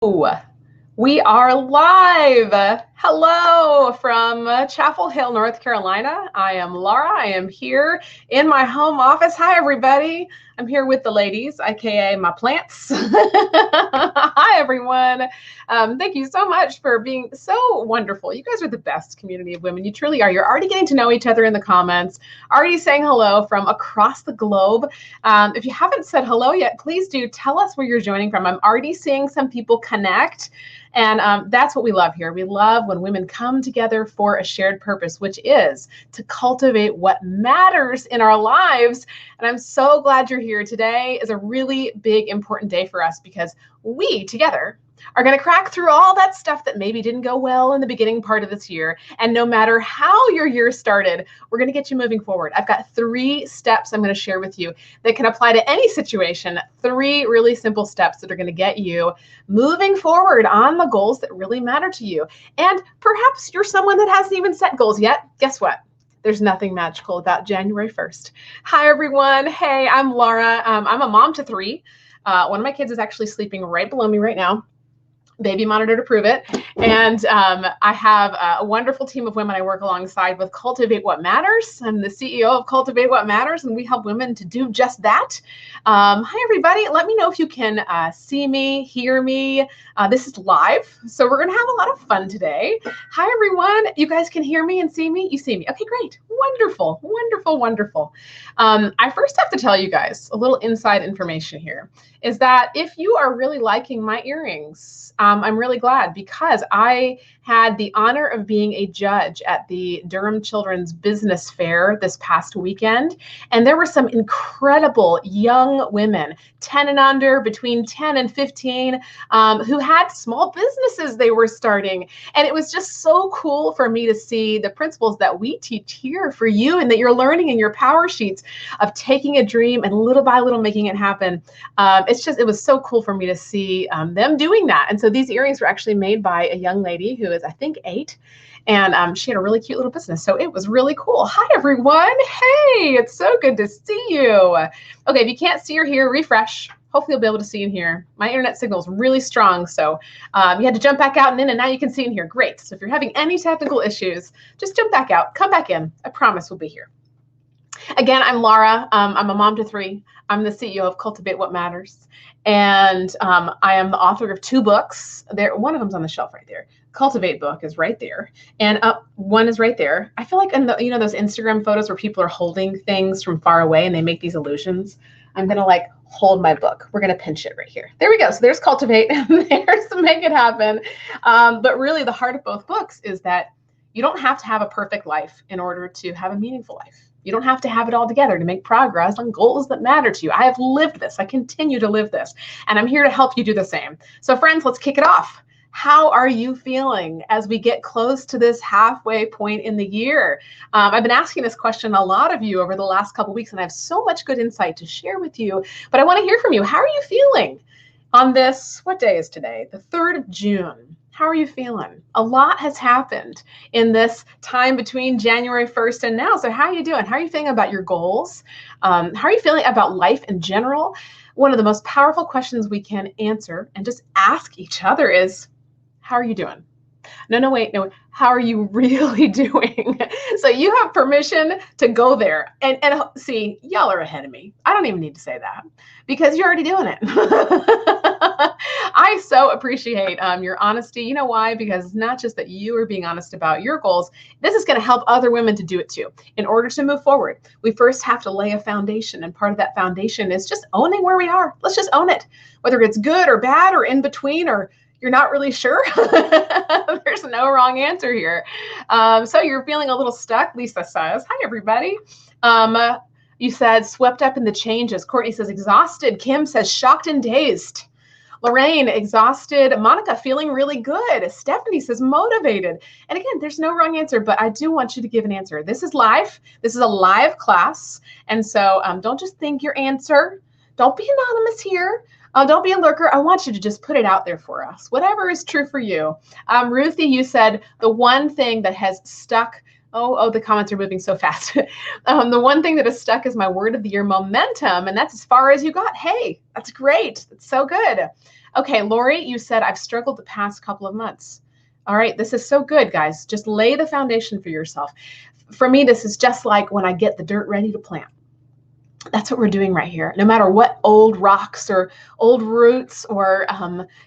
We are live. Hello from Chapel Hill, North Carolina. I am Lara. I am here in my home office. Hi, everybody. I'm here with the ladies, aka my plants. Hi, everyone. Thank you so much for being so wonderful. You guys are the best community of women. You truly are. You're already getting to know each other in the comments, already saying hello from across the globe. If you haven't said hello yet, please do tell us where you're joining from. I'm already seeing some people connect. And that's what we love here. We love when women come together for a shared purpose, which is to cultivate what matters in our lives. And I'm so glad you're here. Today is a really big, important day for us because we together are going to crack through all that stuff that maybe didn't go well in the beginning part of this year. And no matter how your year started, we're going to get you moving forward. I've got 3 steps I'm going to share with you that can apply to any situation. 3 really simple steps that are going to get you moving forward on the goals that really matter to you. And perhaps you're someone that hasn't even set goals yet. Guess what? There's nothing magical about January 1st. Hi, everyone. Hey, I'm Lara. I'm a mom to 3. One of my kids is actually sleeping right below me right now. Baby monitor to prove it. And I have a wonderful team of women I work alongside with Cultivate What Matters. I'm the CEO of Cultivate What Matters, and we help women to do just that. Hi, everybody. Let me know if you can see me, hear me. This is live, so we're going to have a lot of fun today. Hi, everyone. You guys can hear me and see me? You see me. Okay, great. Wonderful, wonderful, wonderful. I first have to tell you guys a little inside information here is that if you are really liking my earrings, I'm really glad because I had the honor of being a judge at the Durham Children's Business Fair this past weekend. And there were some incredible young women, 10 and under, between 10 and 15, who had small businesses they were starting. And it was just so cool for me to see the principles that we teach here for you and that you're learning in your PowerSheets of taking a dream and little by little making it happen. It was so cool for me to see them doing that. And so these earrings were actually made by a young lady who is, I think, 8. And she had a really cute little business. So it was really cool. Hi, everyone. Hey, it's so good to see you. Okay, if you can't see or hear, refresh. Hopefully you'll be able to see and hear. My internet signal is really strong. So you had to jump back out and in, and now you can see and hear. Great. So if you're having any technical issues, just jump back out, come back in. I promise we'll be here. Again, I'm Lara. I'm a mom to 3. I'm the CEO of Cultivate What Matters. And I am the author of 2 books. One of them's on the shelf right there. Cultivate book is right there. And one is right there. I feel like in those Instagram photos where people are holding things from far away and they make these illusions. I'm going to hold my book. We're going to pinch it right here. There we go. So there's Cultivate and there's Make It Happen. But really the heart of both books is that you don't have to have a perfect life in order to have a meaningful life. You don't have to have it all together to make progress on goals that matter to you. I have lived this. I continue to live this. And I'm here to help you do the same. So friends, let's kick it off. How are you feeling as we get close to this halfway point in the year? I've been asking this question a lot of you over the last couple of weeks, and I have so much good insight to share with you. But I want to hear from you. How are you feeling on this? What day is today? The 3rd of June. How are you feeling? A lot has happened in this time between January 1st and now. So how are you doing? How are you feeling about your goals? How are you feeling about life in general? One of the most powerful questions we can answer and just ask each other is, how are you doing? No, wait. How are you really doing? So you have permission to go there. And see, y'all are ahead of me. I don't even need to say that because you're already doing it. I so appreciate your honesty. You know why? Because it's not just that you are being honest about your goals. This is going to help other women to do it too. In order to move forward, we first have to lay a foundation. And part of that foundation is just owning where we are. Let's just own it. Whether it's good or bad or in between or you're not really sure. There's no wrong answer here. So you're feeling a little stuck, Lisa says. Hi, everybody. You said swept up in the changes. Courtney says exhausted. Kim says shocked and dazed. Lorraine, exhausted. Monica, feeling really good. Stephanie says motivated. And again, there's no wrong answer, but I do want you to give an answer. This is live. This is a live class. And so don't just think your answer. Don't be anonymous here. Don't be a lurker. I want you to just put it out there for us. Whatever is true for you. Ruthie, you said the one thing that has stuck. Oh, the comments are moving so fast. The one thing that has stuck is my word of the year, momentum. And that's as far as you got. Hey, that's great. That's so good. Okay, Lori, you said I've struggled the past couple of months. All right, this is so good, guys. Just lay the foundation for yourself. For me, this is just like when I get the dirt ready to plant. That's what we're doing right here. No matter what old rocks or old roots or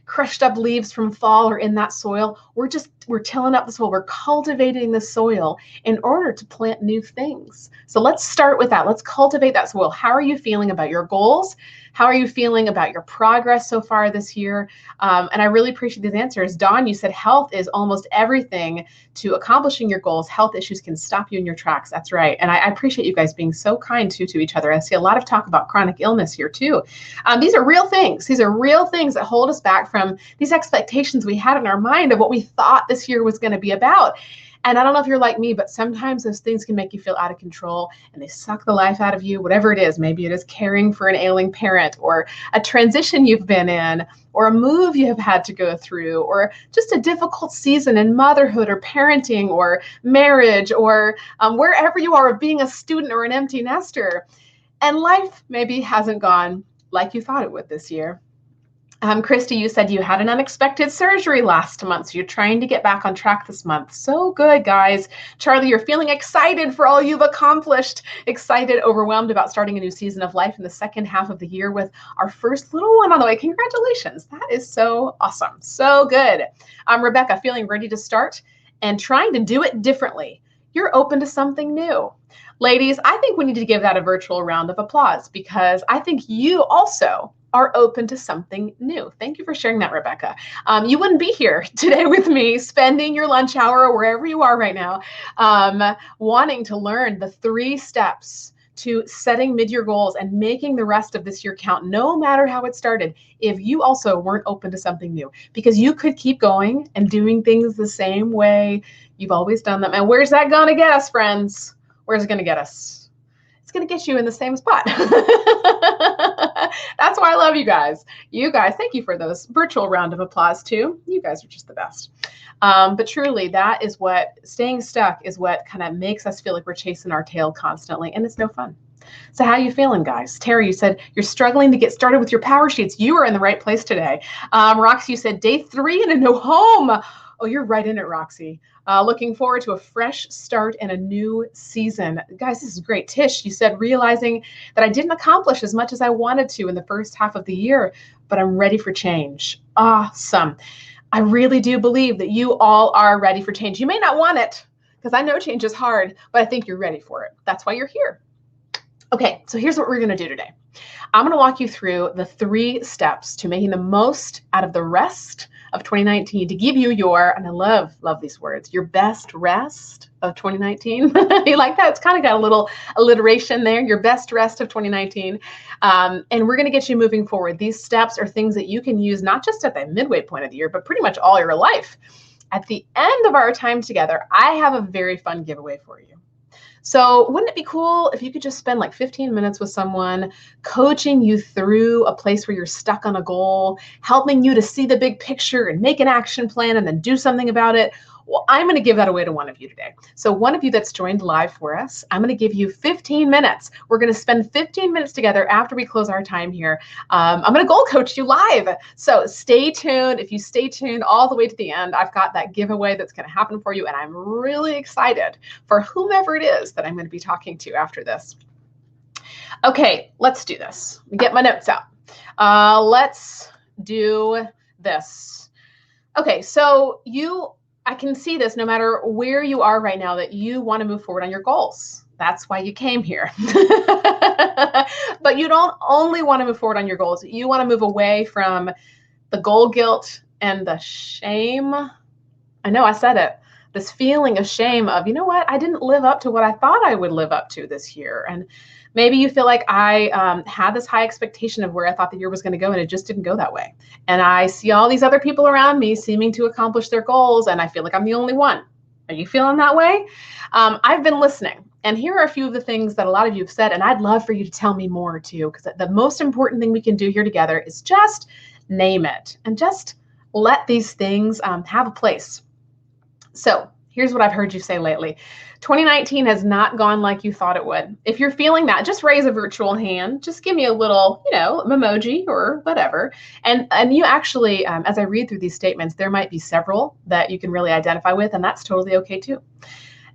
crushed up leaves from fall are in that soil, we're tilling up the soil. We're cultivating the soil in order to plant new things. So let's start with that. Let's cultivate that soil. How are you feeling about your goals? How are you feeling about your progress so far this year? And I really appreciate these answers. Dawn, you said health is almost everything to accomplishing your goals. Health issues can stop you in your tracks. That's right. And I appreciate you guys being so kind to each other. I see a lot of talk about chronic illness here too. These are real things. These are real things that hold us back from these expectations we had in our mind of what we thought this year was going to be about. And I don't know if you're like me, but sometimes those things can make you feel out of control and they suck the life out of you, whatever it is. Maybe it is caring for an ailing parent or a transition you've been in or a move you have had to go through or just a difficult season in motherhood or parenting or marriage or wherever you are, being a student or an empty nester. And life maybe hasn't gone like you thought it would this year. Christy, you said you had an unexpected surgery last month, so you're trying to get back on track this month. So good, guys. Charlie, you're feeling excited for all you've accomplished, excited, overwhelmed about starting a new season of life in the second half of the year with our first little one on the way. Congratulations. That is so awesome. So good. Rebecca, feeling ready to start and trying to do it differently. You're open to something new. Ladies, I think we need to give that a virtual round of applause because I think you also are open to something new. Thank you for sharing that, Rebecca. You wouldn't be here today with me, spending your lunch hour or wherever you are right now, wanting to learn the 3 steps to setting mid-year goals and making the rest of this year count, no matter how it started, if you also weren't open to something new. Because you could keep going and doing things the same way you've always done them. And where's that gonna get us, friends? Where's it gonna get us? It's going to get you in the same spot. That's why I love you guys. You guys, thank you for those virtual round of applause too. You guys are just the best. But truly, that is what staying stuck is what kind of makes us feel like we're chasing our tail constantly, and it's no fun. So how are you feeling, guys? Terry, you said you're struggling to get started with your power sheets. You are in the right place today. Roxy, you said day 3 and a new home. Oh, you're right in it, Roxy. Looking forward to a fresh start and a new season. Guys, this is great. Tish, you said realizing that I didn't accomplish as much as I wanted to in the first half of the year, but I'm ready for change. Awesome. I really do believe that you all are ready for change. You may not want it because I know change is hard, but I think you're ready for it. That's why you're here. Okay, so here's what we're going to do today. I'm going to walk you through the 3 steps to making the most out of the rest of 2019 to give you your, and I love these words, your best rest of 2019. You like that? It's kind of got a little alliteration there, your best rest of 2019. And we're going to get you moving forward. These steps are things that you can use not just at the midway point of the year, but pretty much all your life. At the end of our time together, I have a very fun giveaway for you. So wouldn't it be cool if you could just spend like 15 minutes with someone coaching you through a place where you're stuck on a goal, helping you to see the big picture and make an action plan and then do something about it? Well, I'm going to give that away to one of you today. So one of you that's joined live for us, I'm going to give you 15 minutes. We're going to spend 15 minutes together after we close our time here. I'm going to goal coach you live. So stay tuned. If you stay tuned all the way to the end, I've got that giveaway that's going to happen for you. And I'm really excited for whomever it is that I'm going to be talking to after this. Okay, let's do this. Get my notes out. Let's do this. Okay, so I can see this no matter where you are right now that you want to move forward on your goals. That's why you came here. But you don't only want to move forward on your goals. You want to move away from the goal guilt and the shame. I know I said it. This feeling of shame of, you know what, I didn't live up to what I thought I would live up to this year. And maybe you feel like I had this high expectation of where I thought the year was going to go, and it just didn't go that way. And I see all these other people around me seeming to accomplish their goals, and I feel like I'm the only one. Are you feeling that way? I've been listening, and here are a few of the things that a lot of you have said, and I'd love for you to tell me more too, because the most important thing we can do here together is just name it and just let these things have a place. So Here's what I've heard you say lately. 2019 has not gone like you thought it would. If you're feeling that, just raise a virtual hand. Just give me a little, emoji or whatever. And you actually, as I read through these statements, there might be several that you can really identify with, and that's totally okay too.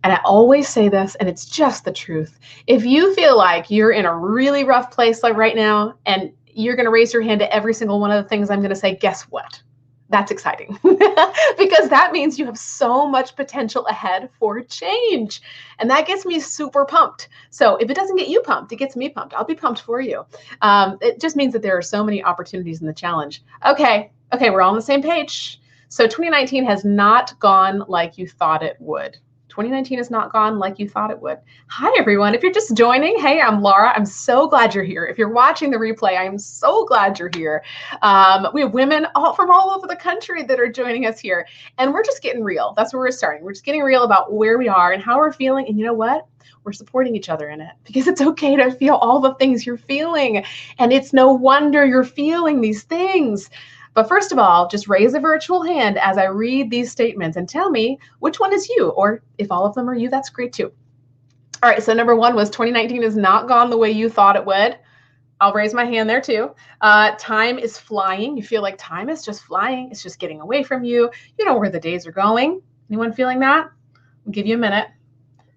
And I always say this, and it's just the truth. If you feel like you're in a really rough place like right now, and you're going to raise your hand to every single one of the things I'm going to say, guess what? That's exciting because that means you have so much potential ahead for change. And that gets me super pumped. So if it doesn't get you pumped, it gets me pumped. I'll be pumped for you. It just means that there are so many opportunities in the challenge. Okay, we're all on the same page. So 2019 has not gone like you thought it would. 2019 has not gone like you thought it would. Hi, everyone. If you're just joining, hey, I'm Lara. I'm so glad you're here. If you're watching the replay, I'm so glad you're here. We have women from all over the country that are joining us here. And we're just getting real. That's where we're starting. We're just getting real about where we are and how we're feeling. And you know what? We're supporting each other in it because it's okay to feel all the things you're feeling. And it's no wonder you're feeling these things. But first of all, just raise a virtual hand as I read these statements and tell me which one is you, or if all of them are you, that's great too. All right, so number one was 2019 has not gone the way you thought it would. I'll raise my hand there too. Time is flying. You feel like time is just flying. It's just getting away from you. You know where the days are going. Anyone feeling that? I'll give you a minute.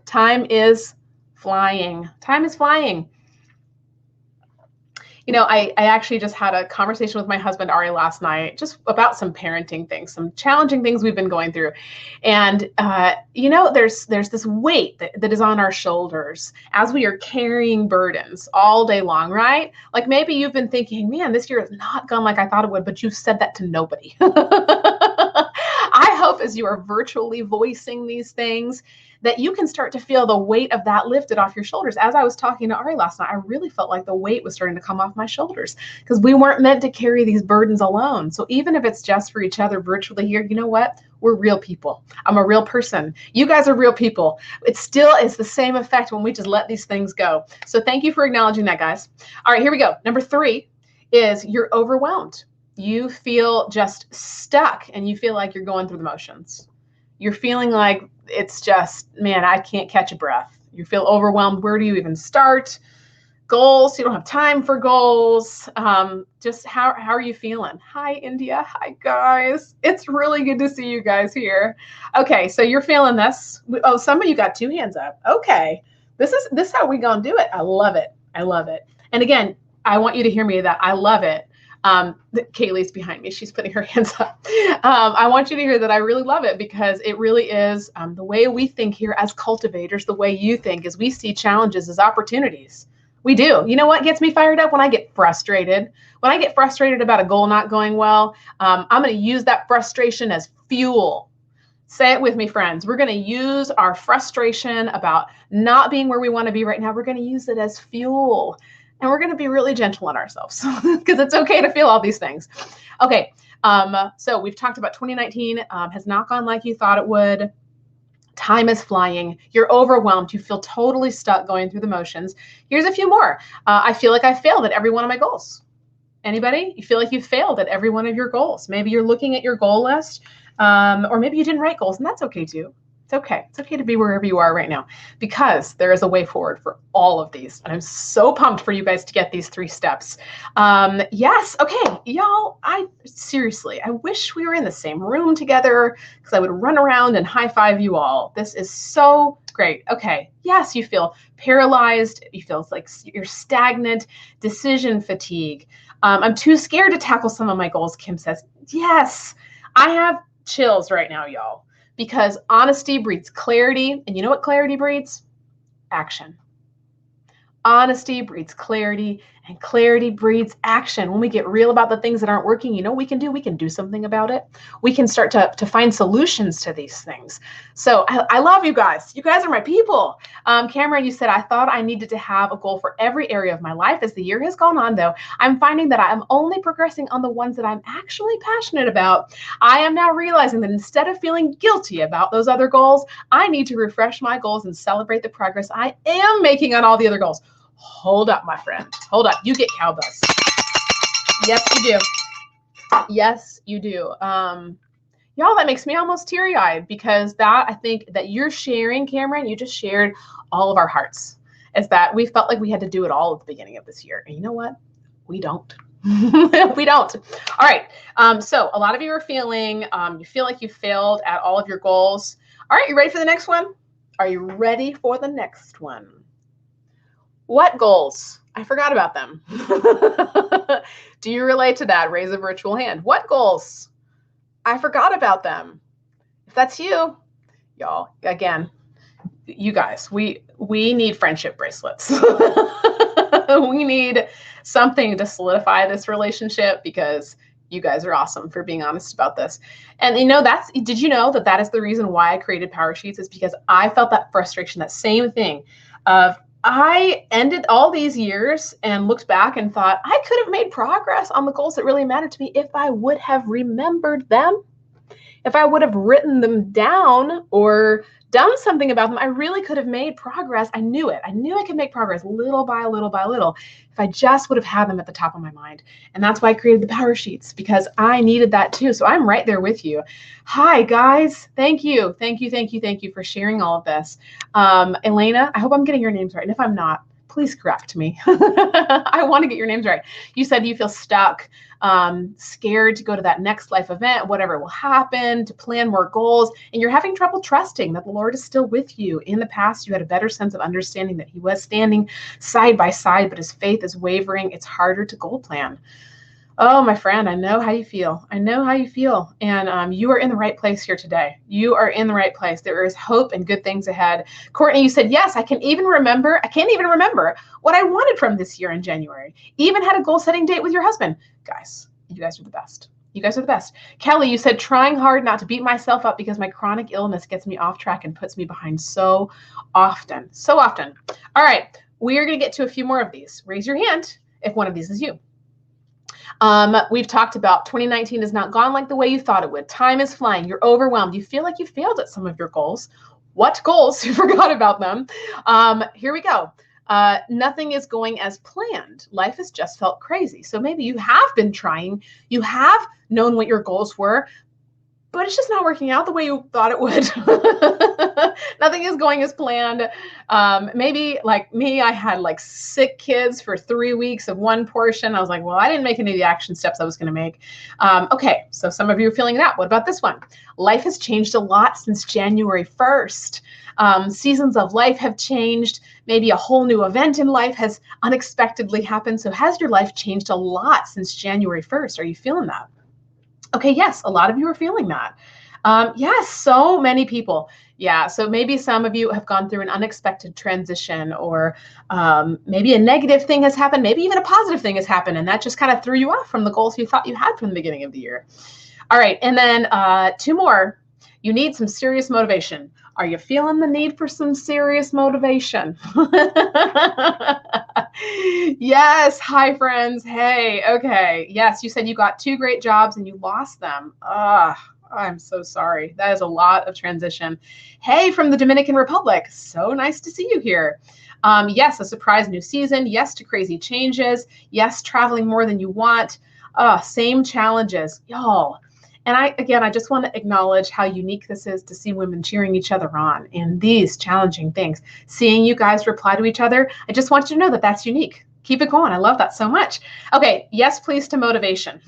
Time is flying. Time is flying. I actually just had a conversation with my husband, Ari, last night, just about some parenting things, some challenging things we've been going through. And, there's this weight that is on our shoulders as we are carrying burdens all day long, right? Like maybe you've been thinking, man, this year has not gone like I thought it would, but you've said that to nobody. I hope as you are virtually voicing these things, that you can start to feel the weight of that lifted off your shoulders. As I was talking to Ari last night, I really felt like the weight was starting to come off my shoulders because we weren't meant to carry these burdens alone. So even if it's just for each other virtually here, you know what? We're real people. I'm a real person. You guys are real people. It still is the same effect when we just let these things go. So thank you for acknowledging that, guys. All right, here we go. Number 3 is you're overwhelmed. You feel just stuck and you feel like you're going through the motions. You're feeling like it's just, man, I can't catch a breath. You feel overwhelmed. Where do you even start? Goals, you don't have time for goals. Just how are you feeling? Hi, India. Hi, guys. It's really good to see you guys here. Okay, so you're feeling this. Oh, some of you got 2 hands up. Okay, this is how we gonna do it. I love it. I love it. And again, I want you to hear me that I love it. Kaylee's behind me. She's putting her hands up. I want you to hear that I really love it because it really is the way we think here as cultivators, the way you think is we see challenges as opportunities. We do. You know what gets me fired up? When I get frustrated. When I get frustrated about a goal not going well, I'm going to use that frustration as fuel. Say it with me, friends. We're going to use our frustration about not being where we want to be right now. We're going to use it as fuel. And we're going to be really gentle on ourselves because it's okay to feel all these things. Okay, so we've talked about 2019 has not gone like you thought it would. Time is flying. You're overwhelmed. You feel totally stuck going through the motions. Here's a few more. I feel like I failed at every one of my goals. Anybody? You feel like you failed at every one of your goals. Maybe you're looking at your goal list, or maybe you didn't write goals, and that's okay too. It's okay. It's okay to be wherever you are right now because there is a way forward for all of these. And I'm so pumped for you guys to get these 3 steps. Yes. Okay. Y'all, I wish we were in the same room together because I would run around and high five you all. This is so great. Okay. Yes. You feel paralyzed. You feel like you're stagnant, decision fatigue. I'm too scared to tackle some of my goals. Kim says, yes, I have chills right now, y'all. Because honesty breeds clarity. And you know what clarity breeds? Action. Honesty breeds clarity, and clarity breeds action. When we get real about the things that aren't working, you know what we can do? We can do something about it. We can start to find solutions to these things. So I love you guys. You guys are my people. Cameron, you said, I thought I needed to have a goal for every area of my life. As the year has gone on, though, I'm finding that I'm only progressing on the ones that I'm actually passionate about. I am now realizing that instead of feeling guilty about those other goals, I need to refresh my goals and celebrate the progress I am making on all the other goals. Hold up, my friend. Hold up. You get cowbells. Yes, you do. Yes, you do. Y'all, that makes me almost teary-eyed because that, I think that you're sharing, Cameron, you just shared all of our hearts, is that we felt like we had to do it all at the beginning of this year. And you know what? We don't. We don't. All right. So a lot of you are feeling, you feel like you failed at all of your goals. All right. You ready for the next one? Are you ready for the next one? What goals? I forgot about them. Do you relate to that? Raise a virtual hand. What goals? I forgot about them. If that's you, y'all, again, you guys, we need friendship bracelets. We need something to solidify this relationship because you guys are awesome for being honest about this. And you know, did you know that that is the reason why I created PowerSheets, is because I felt that frustration, that same thing of I ended all these years and looked back and thought I could have made progress on the goals that really mattered to me if I would have remembered them. If I would have written them down or done something about them, I really could have made progress. I knew it. I knew I could make progress little by little by little if I just would have had them at the top of my mind. And that's why I created the PowerSheets, because I needed that too. So I'm right there with you. Hi, guys. Thank you. Thank you. Thank you. Thank you for sharing all of this. Elena, I hope I'm getting your names right. And if I'm not, please correct me. I want to get your names right. You said you feel stuck, scared to go to that next life event, whatever will happen, to plan more goals, and you're having trouble trusting that the Lord is still with you. In the past, you had a better sense of understanding that he was standing side by side, but his faith is wavering. It's harder to goal plan. Oh, my friend, I know how you feel. I know how you feel. And you are in the right place here today. You are in the right place. There is hope and good things ahead. Courtney, you said, yes, I can't even remember what I wanted from this year in January. Even had a goal setting date with your husband. Guys, you guys are the best. You guys are the best. Kelly, you said, trying hard not to beat myself up because my chronic illness gets me off track and puts me behind so often. So often. All right, we are going to get to a few more of these. Raise your hand if one of these is you. We've talked about 2019 has not gone like the way you thought it would. Time is flying. You're overwhelmed. You feel like you failed at some of your goals. What goals? You forgot about them. Here we go. Nothing is going as planned. Life has just felt crazy. So maybe you have been trying. You have known what your goals were, but it's just not working out the way you thought it would. Nothing is going as planned. Maybe like me, I had like sick kids for 3 weeks of one portion. I was like, well, I didn't make any of the action steps I was going to make. Okay, so some of you are feeling that. What about this one? Life has changed a lot since January 1st. Seasons of life have changed. Maybe a whole new event in life has unexpectedly happened. So has your life changed a lot since January 1st? Are you feeling that? Okay, yes, a lot of you are feeling that. Yes, so many people. Yeah, so maybe some of you have gone through an unexpected transition, or maybe a negative thing has happened, maybe even a positive thing has happened, and that just kind of threw you off from the goals you thought you had from the beginning of the year. All right, and then 2 more. You need some serious motivation. Are you feeling the need for some serious motivation? Yes. Hi, friends. Hey. Okay. Yes. You said you got 2 great jobs and you lost them. I'm so sorry. That is a lot of transition. Hey, from the Dominican Republic. So nice to see you here. Yes, a surprise new season. Yes to crazy changes. Yes, traveling more than you want. Same challenges. Y'all. And I just want to acknowledge how unique this is to see women cheering each other on in these challenging things. Seeing you guys reply to each other, I just want you to know that that's unique. Keep it going. I love that so much. Okay, yes, please to motivation.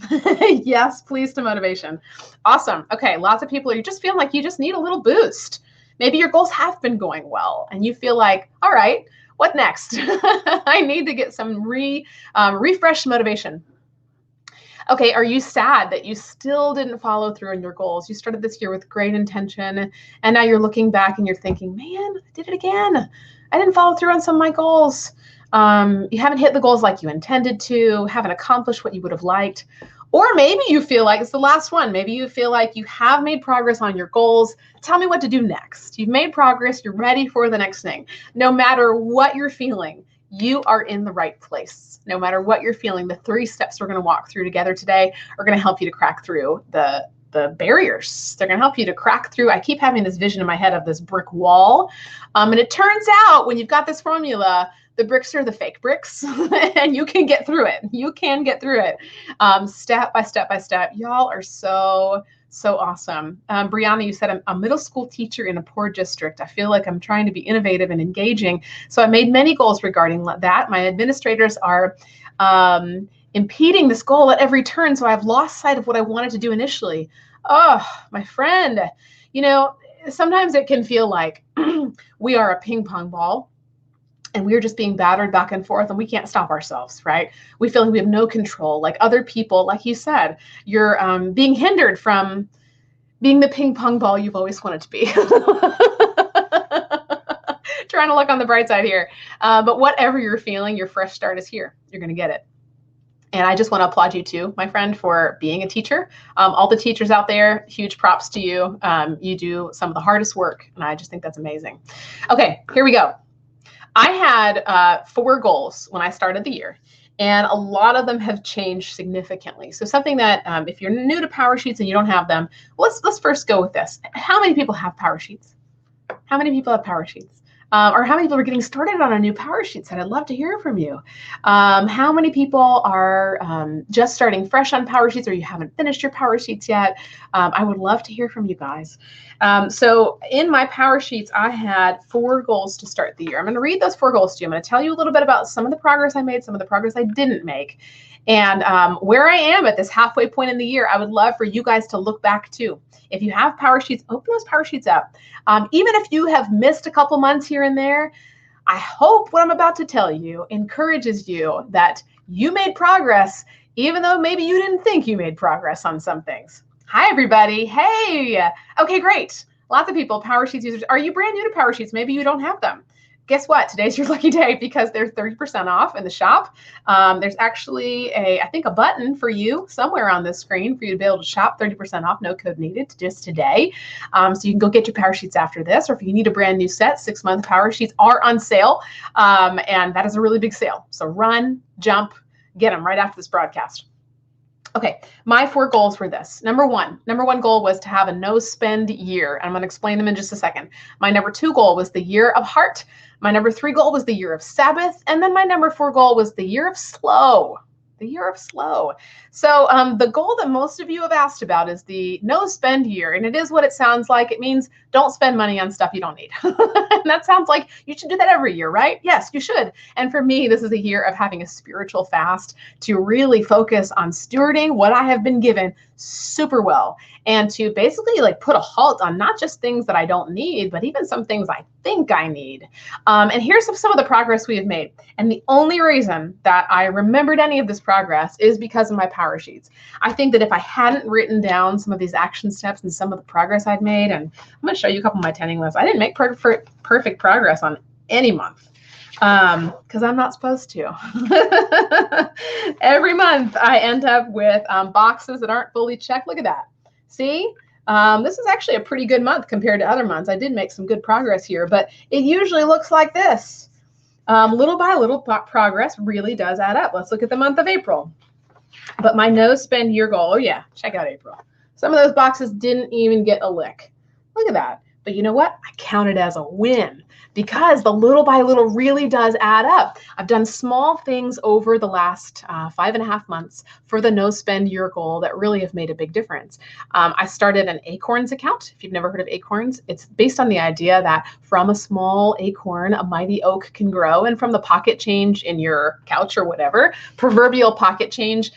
Yes, please to motivation. Awesome. Okay, lots of people are just feeling like you just need a little boost. Maybe your goals have been going well and you feel like, all right, what next? I need to get some refresh motivation. Okay, are you sad that you still didn't follow through on your goals? You started this year with great intention, and now you're looking back and you're thinking, man, I did it again. I didn't follow through on some of my goals. You haven't hit the goals like you intended to, haven't accomplished what you would have liked. Or maybe you feel like, it's the last one, maybe you feel like you have made progress on your goals. Tell me what to do next. You've made progress, you're ready for the next thing. No matter what you're feeling, you are in the right place. No matter what you're feeling, the 3 steps we're going to walk through together today are going to help you to crack through the barriers. They're going to help you to crack through. I keep having this vision in my head of this brick wall. And it turns out when you've got this formula, the bricks are the fake bricks and you can get through it. You can get through it step by step by step. Y'all are so So awesome. Brianna, you said I'm a middle school teacher in a poor district. I feel like I'm trying to be innovative and engaging. So I made many goals regarding that. My administrators are impeding this goal at every turn. So I've lost sight of what I wanted to do initially. Oh, my friend, sometimes it can feel like we are a ping pong ball and we're just being battered back and forth and we can't stop ourselves, right? We feel like we have no control. Like other people, like you said, you're being hindered from being the ping pong ball you've always wanted to be. Trying to look on the bright side here. But whatever you're feeling, your fresh start is here. You're going to get it. And I just want to applaud you too, my friend, for being a teacher. All the teachers out there, huge props to you. You do some of the hardest work, and I just think that's amazing. Okay, here we go. I had 4 goals when I started the year, and a lot of them have changed significantly. So something that if you're new to PowerSheets and you don't have them, let's first go with this. How many people have PowerSheets? How many people have PowerSheets? Or how many people are getting started on a new PowerSheet set? I'd love to hear from you. How many people are just starting fresh on PowerSheets, or you haven't finished your PowerSheets yet? I would love to hear from you guys. So in my PowerSheets, I had 4 goals to start the year. I'm going to read those 4 goals to you. I'm going to tell you a little bit about some of the progress I made, some of the progress I didn't make. And where I am at this halfway point in the year, I would love for you guys to look back too. If you have PowerSheets, open those PowerSheets up. Even if you have missed a couple months here and there, I hope what I'm about to tell you encourages you that you made progress, even though maybe you didn't think you made progress on some things. Hi, everybody. Hey. Okay, great. Lots of people, PowerSheets users. Are you brand new to PowerSheets? Maybe you don't have them. Guess what? Today's your lucky day because they're 30% off in the shop. There's actually I think a button for you somewhere on this screen for you to be able to shop 30% off, no code needed, just today. So you can go get your PowerSheets after this, or if you need a brand new set, 6-month PowerSheets are on sale. And that is a really big sale. So run, jump, get them right after this broadcast. Okay, my 4 goals were this. Number one goal was to have a no spend year. I'm going to explain them in just a second. My number 2 goal was the year of heart. My number 3 goal was the year of Sabbath. And then my number 4 goal was the year of slow. The year of slow. So the goal that most of you have asked about is the no spend year. And it is what it sounds like. It means don't spend money on stuff you don't need. And that sounds like you should do that every year, right? Yes, you should. And for me, this is a year of having a spiritual fast to really focus on stewarding what I have been given super well, and to basically like put a halt on not just things that I don't need, but even some things I think I need. And here's some of the progress we have made. And the only reason that I remembered any of this progress is because of my PowerSheets. I think that if I hadn't written down some of these action steps and some of the progress I've made, and I'm going to show you a couple of my tending lists. I didn't make perfect progress on any month because I'm not supposed to. Every month I end up with boxes that aren't fully checked. Look at that. See? This is actually a pretty good month compared to other months. I did make some good progress here, but it usually looks like this. Little by little, progress really does add up. Let's look at the month of April. But my no spend year goal, oh yeah, check out April. Some of those boxes didn't even get a lick. Look at that. But you know what? I count it as a win because the little by little really does add up. I've done small things over the last 5.5 months for the no spend year goal that really have made a big difference. I started an Acorns account. If you've never heard of Acorns, it's based on the idea that from a small acorn, a mighty oak can grow. And from the pocket change in your couch or whatever, proverbial pocket change,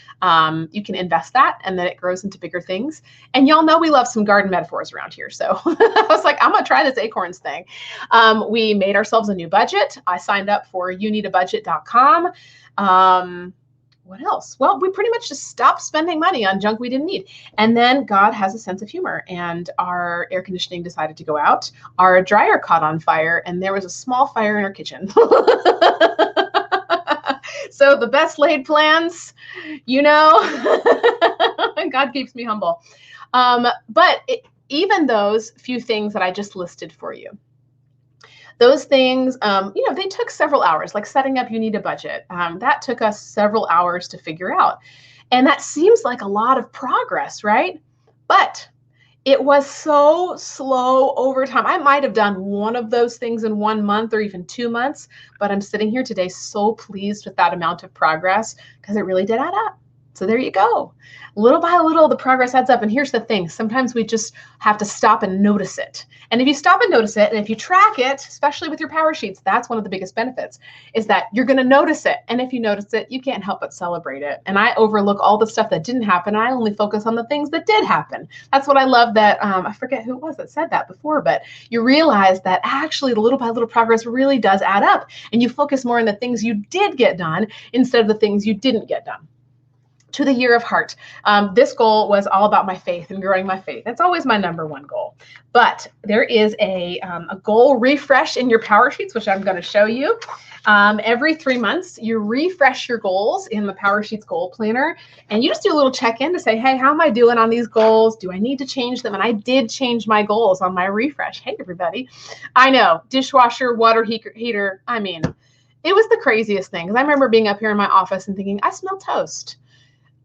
you can invest that and then it grows into bigger things. And y'all know we love some garden metaphors around here. So I was like, I'm going to try this Acorns thing. We made ourselves a new budget. I signed up for youneedabudget.com. What else? Well, we pretty much just stopped spending money on junk we didn't need. And then God has a sense of humor, and our air conditioning decided to go out. Our dryer caught on fire, and there was a small fire in our kitchen. So the best laid plans, God keeps me humble. But even those few things that I just listed for you, those things, they took several hours, like setting up You Need a Budget. That took us several hours to figure out. And that seems like a lot of progress, right? But it was so slow over time. I might have done one of those things in 1 month or even 2 months, but I'm sitting here today so pleased with that amount of progress because it really did add up. So there you go. Little by little, the progress adds up. And here's the thing. Sometimes we just have to stop and notice it. And if you stop and notice it, and if you track it, especially with your power sheets, that's one of the biggest benefits, is that you're going to notice it. And if you notice it, you can't help but celebrate it. And I overlook all the stuff that didn't happen. And I only focus on the things that did happen. That's what I love that, I forget who it was that said that before, but you realize that actually the little by little progress really does add up. And you focus more on the things you did get done instead of the things you didn't get done. To the year of heart. This goal was all about my faith and growing my faith. That's always my number one goal. But there is a goal refresh in your power sheets, which I'm going to show you. Every 3 months, you refresh your goals in the PowerSheets Goal Planner, and you just do a little check-in to say, hey, how am I doing on these goals? Do I need to change them? And I did change my goals on my refresh. Hey, everybody. I know, dishwasher, water heater. I mean, it was the craziest thing, because I remember being up here in my office and thinking, I smell toast.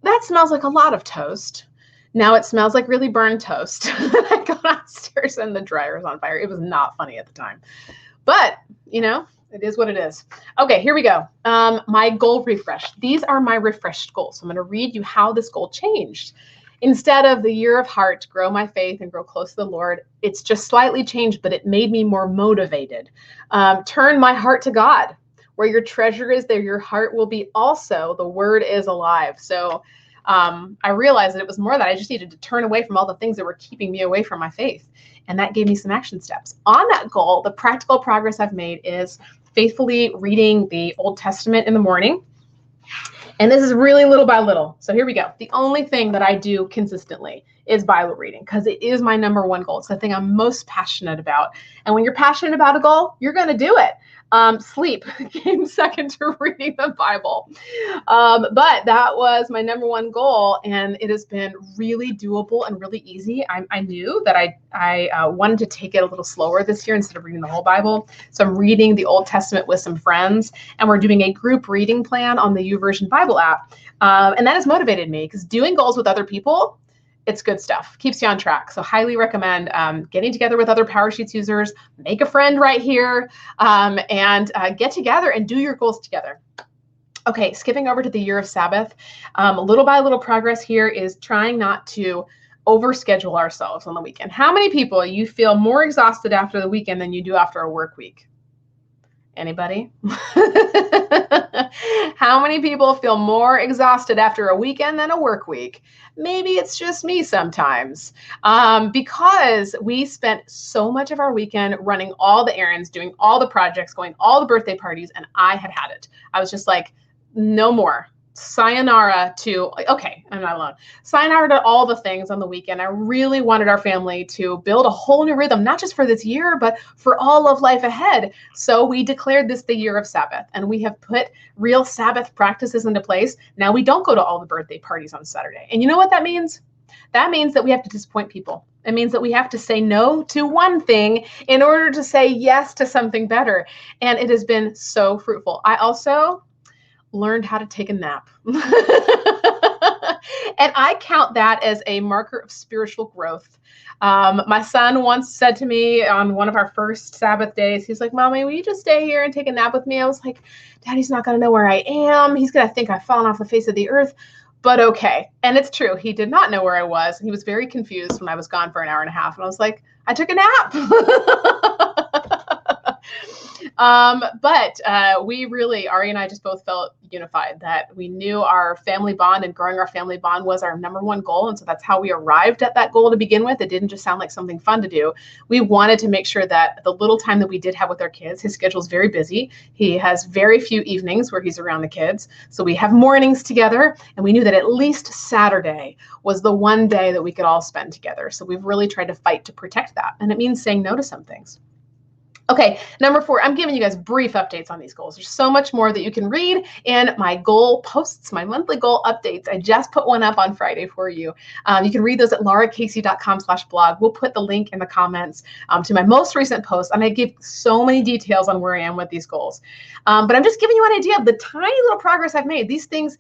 That smells like a lot of toast. Now it smells like really burned toast. I go downstairs and the dryer is on fire. It was not funny at the time. But, you know, it is what it is. Okay, here we go. My goal refresh. These are my refreshed goals. So I'm going to read you how this goal changed. Instead of the year of heart, grow my faith and grow close to the Lord, it's just slightly changed, but it made me more motivated. Turn my heart to God. Where your treasure is, there your heart will be also. The word is alive. So I realized that it was more that I just needed to turn away from all the things that were keeping me away from my faith. And that gave me some action steps. On that goal, the practical progress I've made is faithfully reading the Old Testament in the morning. And this is really little by little. So here we go. The only thing that I do consistently is Bible reading, because it is my number one goal. It's the thing I'm most passionate about. And when you're passionate about a goal, you're going to do it. Sleep came second to reading the Bible. But that was my number one goal, and it has been really doable and really easy. I knew that I wanted to take it a little slower this year instead of reading the whole Bible. So I'm reading the Old Testament with some friends, and we're doing a group reading plan on the YouVersion Bible app. And that has motivated me, because doing goals with other people, it's good stuff. Keeps you on track. So highly recommend getting together with other PowerSheets users, make a friend right here, and get together and do your goals together. Okay, skipping over to the year of Sabbath. Little by little progress here is trying not to overschedule ourselves on the weekend. How many people you feel more exhausted after the weekend than you do after a work week? Anybody? How many people feel more exhausted after a weekend than a work week? Maybe it's just me sometimes, because we spent so much of our weekend running all the errands, doing all the projects, going all the birthday parties, and I had it. I was just like, no more. Sayonara to, okay, I'm not alone. Sayonara to all the things on the weekend. I really wanted our family to build a whole new rhythm, not just for this year, but for all of life ahead. So we declared this the year of Sabbath, and we have put real Sabbath practices into place. Now we don't go to all the birthday parties on Saturday. And you know what that means? That means that we have to disappoint people. It means that we have to say no to one thing in order to say yes to something better. And it has been so fruitful. I also learned how to take a nap. And I count that as a marker of spiritual growth. My son once said to me on one of our first Sabbath days, he's like, Mommy, will you just stay here and take a nap with me? I was like, Daddy's not going to know where I am. He's going to think I've fallen off the face of the earth. But okay. And it's true. He did not know where I was. He was very confused when I was gone for an hour and a half. And I was like, I took a nap. But we really, Ari and I just both felt unified that we knew our family bond, and growing our family bond was our number one goal. And so that's how we arrived at that goal to begin with. It didn't just sound like something fun to do. We wanted to make sure that the little time that we did have with our kids, his schedule's very busy. He has very few evenings where he's around the kids. So we have mornings together, and we knew that at least Saturday was the one day that we could all spend together. So we've really tried to fight to protect that. And it means saying no to some things. Okay, number 4, I'm giving you guys brief updates on these goals. There's so much more that you can read in my goal posts, my monthly goal updates. I just put one up on Friday for you. You can read those at laracasey.com/blog. We'll put the link in the comments to my most recent post, and I give so many details on where I am with these goals. But I'm just giving you an idea of the tiny little progress I've made. These things,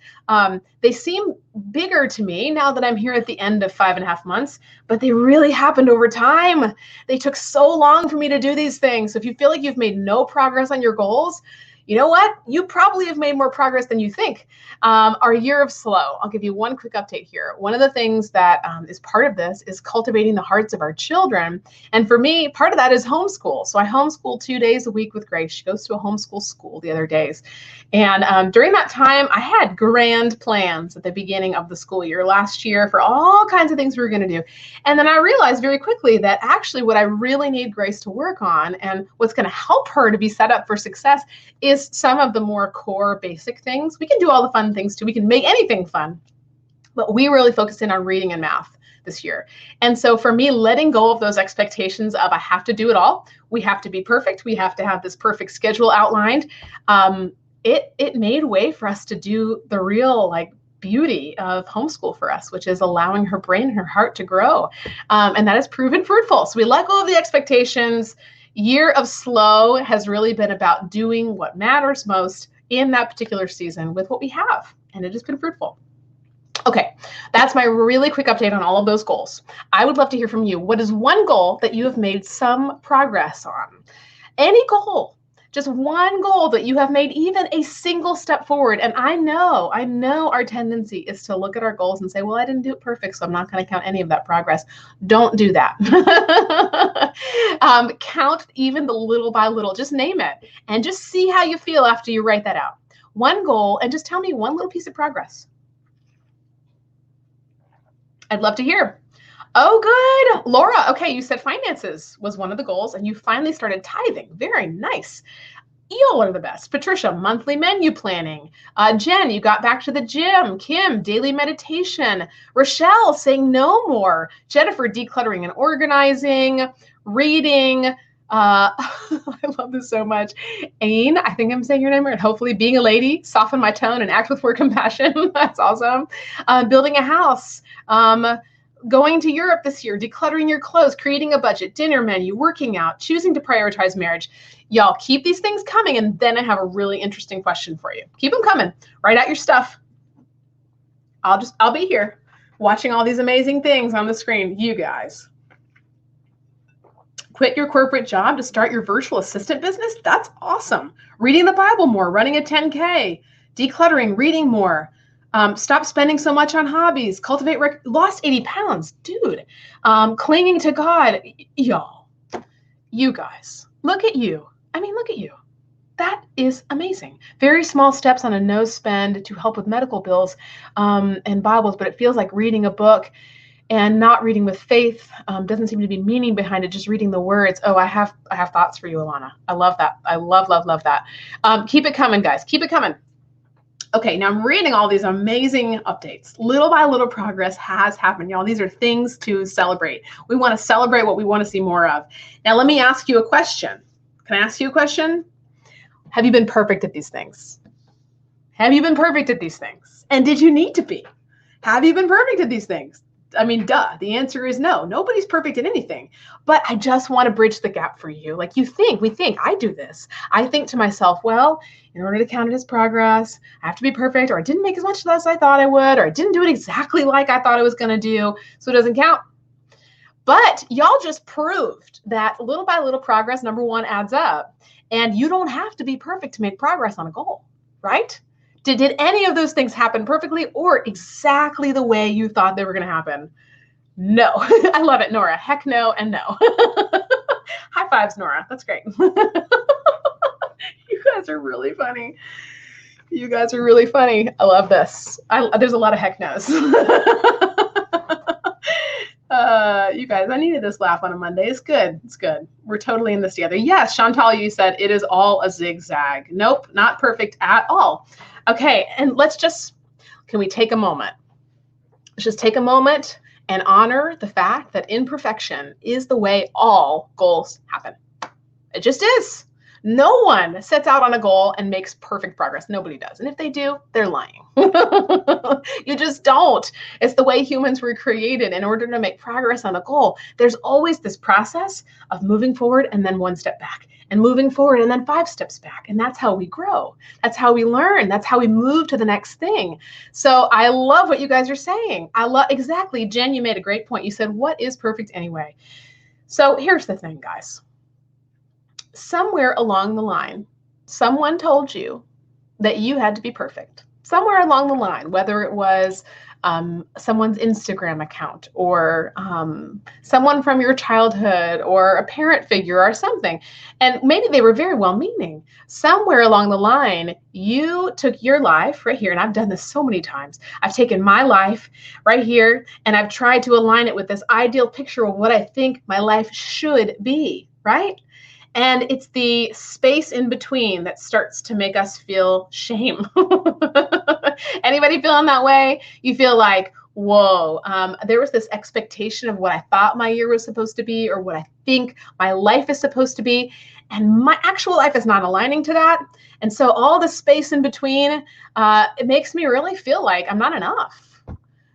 they seem bigger to me now that I'm here at the end of 5.5 months, but they really happened over time. They took so long for me to do these things. So if you feel like you've made no progress on your goals, You know what? You probably have made more progress than you think. Our year of slow. I'll give you one quick update here. One of the things that is part of this is cultivating the hearts of our children. And for me, part of that is homeschool. So I homeschool 2 days a week with Grace. She goes to a homeschool school the other days. And during that time, I had grand plans at the beginning of the school year last year for all kinds of things we were going to do. And then I realized very quickly that actually what I really need Grace to work on and what's going to help her to be set up for success is some of the more core basic things. We can do all the fun things too. We can make anything fun, but we really focus in on reading and math this year. And so for me, letting go of those expectations of I have to do it all, we have to be perfect, we have to have this perfect schedule outlined, it made way for us to do the real beauty of homeschool for us, which is allowing her brain and her heart to grow. And that has proven fruitful. So we let go of the expectations. Year of slow has really been about doing what matters most in that particular season with what we have. And it has been fruitful. Okay, that's my really quick update on all of those goals. I would love to hear from you. What is one goal that you have made some progress on? Any goal. Just one goal that you have made even a single step forward. And I know our tendency is to look at our goals and say, well, I didn't do it perfect, so I'm not going to count any of that progress. Don't do that. Count even the little by little. Just name it and just see how you feel after you write that out. One goal, and just tell me one little piece of progress. I'd love to hear. Oh, good. Laura, okay, you said finances was one of the goals, and you finally started tithing. Very nice. Y'all are the best. Patricia, monthly menu planning. Jen, you got back to the gym. Kim, daily meditation. Rochelle, saying no more. Jennifer, decluttering and organizing. Reading. I love this so much. Aine, I think I'm saying your name right. Hopefully being a lady, soften my tone and act with more compassion. That's awesome. Building a house. Going to Europe this year, decluttering your clothes, creating a budget, dinner menu, working out, choosing to prioritize marriage. Y'all keep these things coming, and then I have a really interesting question for you. Keep them coming. Write out your stuff. I'll be here watching all these amazing things on the screen. You guys. Quit your corporate job to start your virtual assistant business? That's awesome. Reading the Bible more, running a 10K, decluttering, reading more. Stop spending so much on hobbies. Cultivate, lost 80 pounds. Dude, clinging to God. Y'all, you guys, look at you. I mean, look at you. That is amazing. Very small steps on a no spend to help with medical bills and Bibles, but it feels like reading a book and not reading with faith. Doesn't seem to be meaning behind it, just reading the words. Oh, I have thoughts for you, Alana. I love that. I love that. Keep it coming, guys. Keep it coming. Okay, now I'm reading all these amazing updates. Little by little progress has happened, y'all. These are things to celebrate. We want to celebrate what we want to see more of. Now, let me ask you a question. Can I ask you a question? Have you been perfect at these things? Have you been perfect at these things? And did you need to be? Have you been perfect at these things? I mean, duh. The answer is no. Nobody's perfect at anything. But I just want to bridge the gap for you. Like we think, I do this. I think to myself, well, in order to count it as progress, I have to be perfect, or I didn't make as much as I thought I would, or I didn't do it exactly like I thought I was going to do, so it doesn't count. But y'all just proved that little by little progress, number one, adds up. And you don't have to be perfect to make progress on a goal, right? Did any of those things happen perfectly or exactly the way you thought they were going to happen? No. I love it, Nora. Heck no and no. High fives, Nora. That's great. You guys are really funny. You guys are really funny. I love this. There's a lot of heck no's. You guys, I needed this laugh on a Monday. It's good. It's good. We're totally in this together. Yes, Chantal, you said it is all a zigzag. Nope, not perfect at all. Okay, and can we take a moment? Let's just take a moment and honor the fact that imperfection is the way all goals happen. It just is. No one sets out on a goal and makes perfect progress. Nobody does. And if they do, they're lying. You just don't. It's the way humans were created. In order to make progress on a goal, there's always this process of moving forward and then one step back, and moving forward and then 5 steps back. And that's how we grow. That's how we learn. That's how we move to the next thing. So I love what you guys are saying. Exactly. Jen, you made a great point. You said, what is perfect anyway? So here's the thing, guys. Somewhere along the line, someone told you that you had to be perfect somewhere along the line, whether it was someone's Instagram account or someone from your childhood or a parent figure or something. And maybe they were very well meaning. Somewhere along the line, you took your life right here, and I've done this so many times. I've taken my life right here and I've tried to align it with this ideal picture of what I think my life should be, right? And it's the space in between that starts to make us feel shame. Anybody feeling that way? You feel like, whoa, there was this expectation of what I thought my year was supposed to be or what I think my life is supposed to be. And my actual life is not aligning to that. And so all the space in between, it makes me really feel like I'm not enough.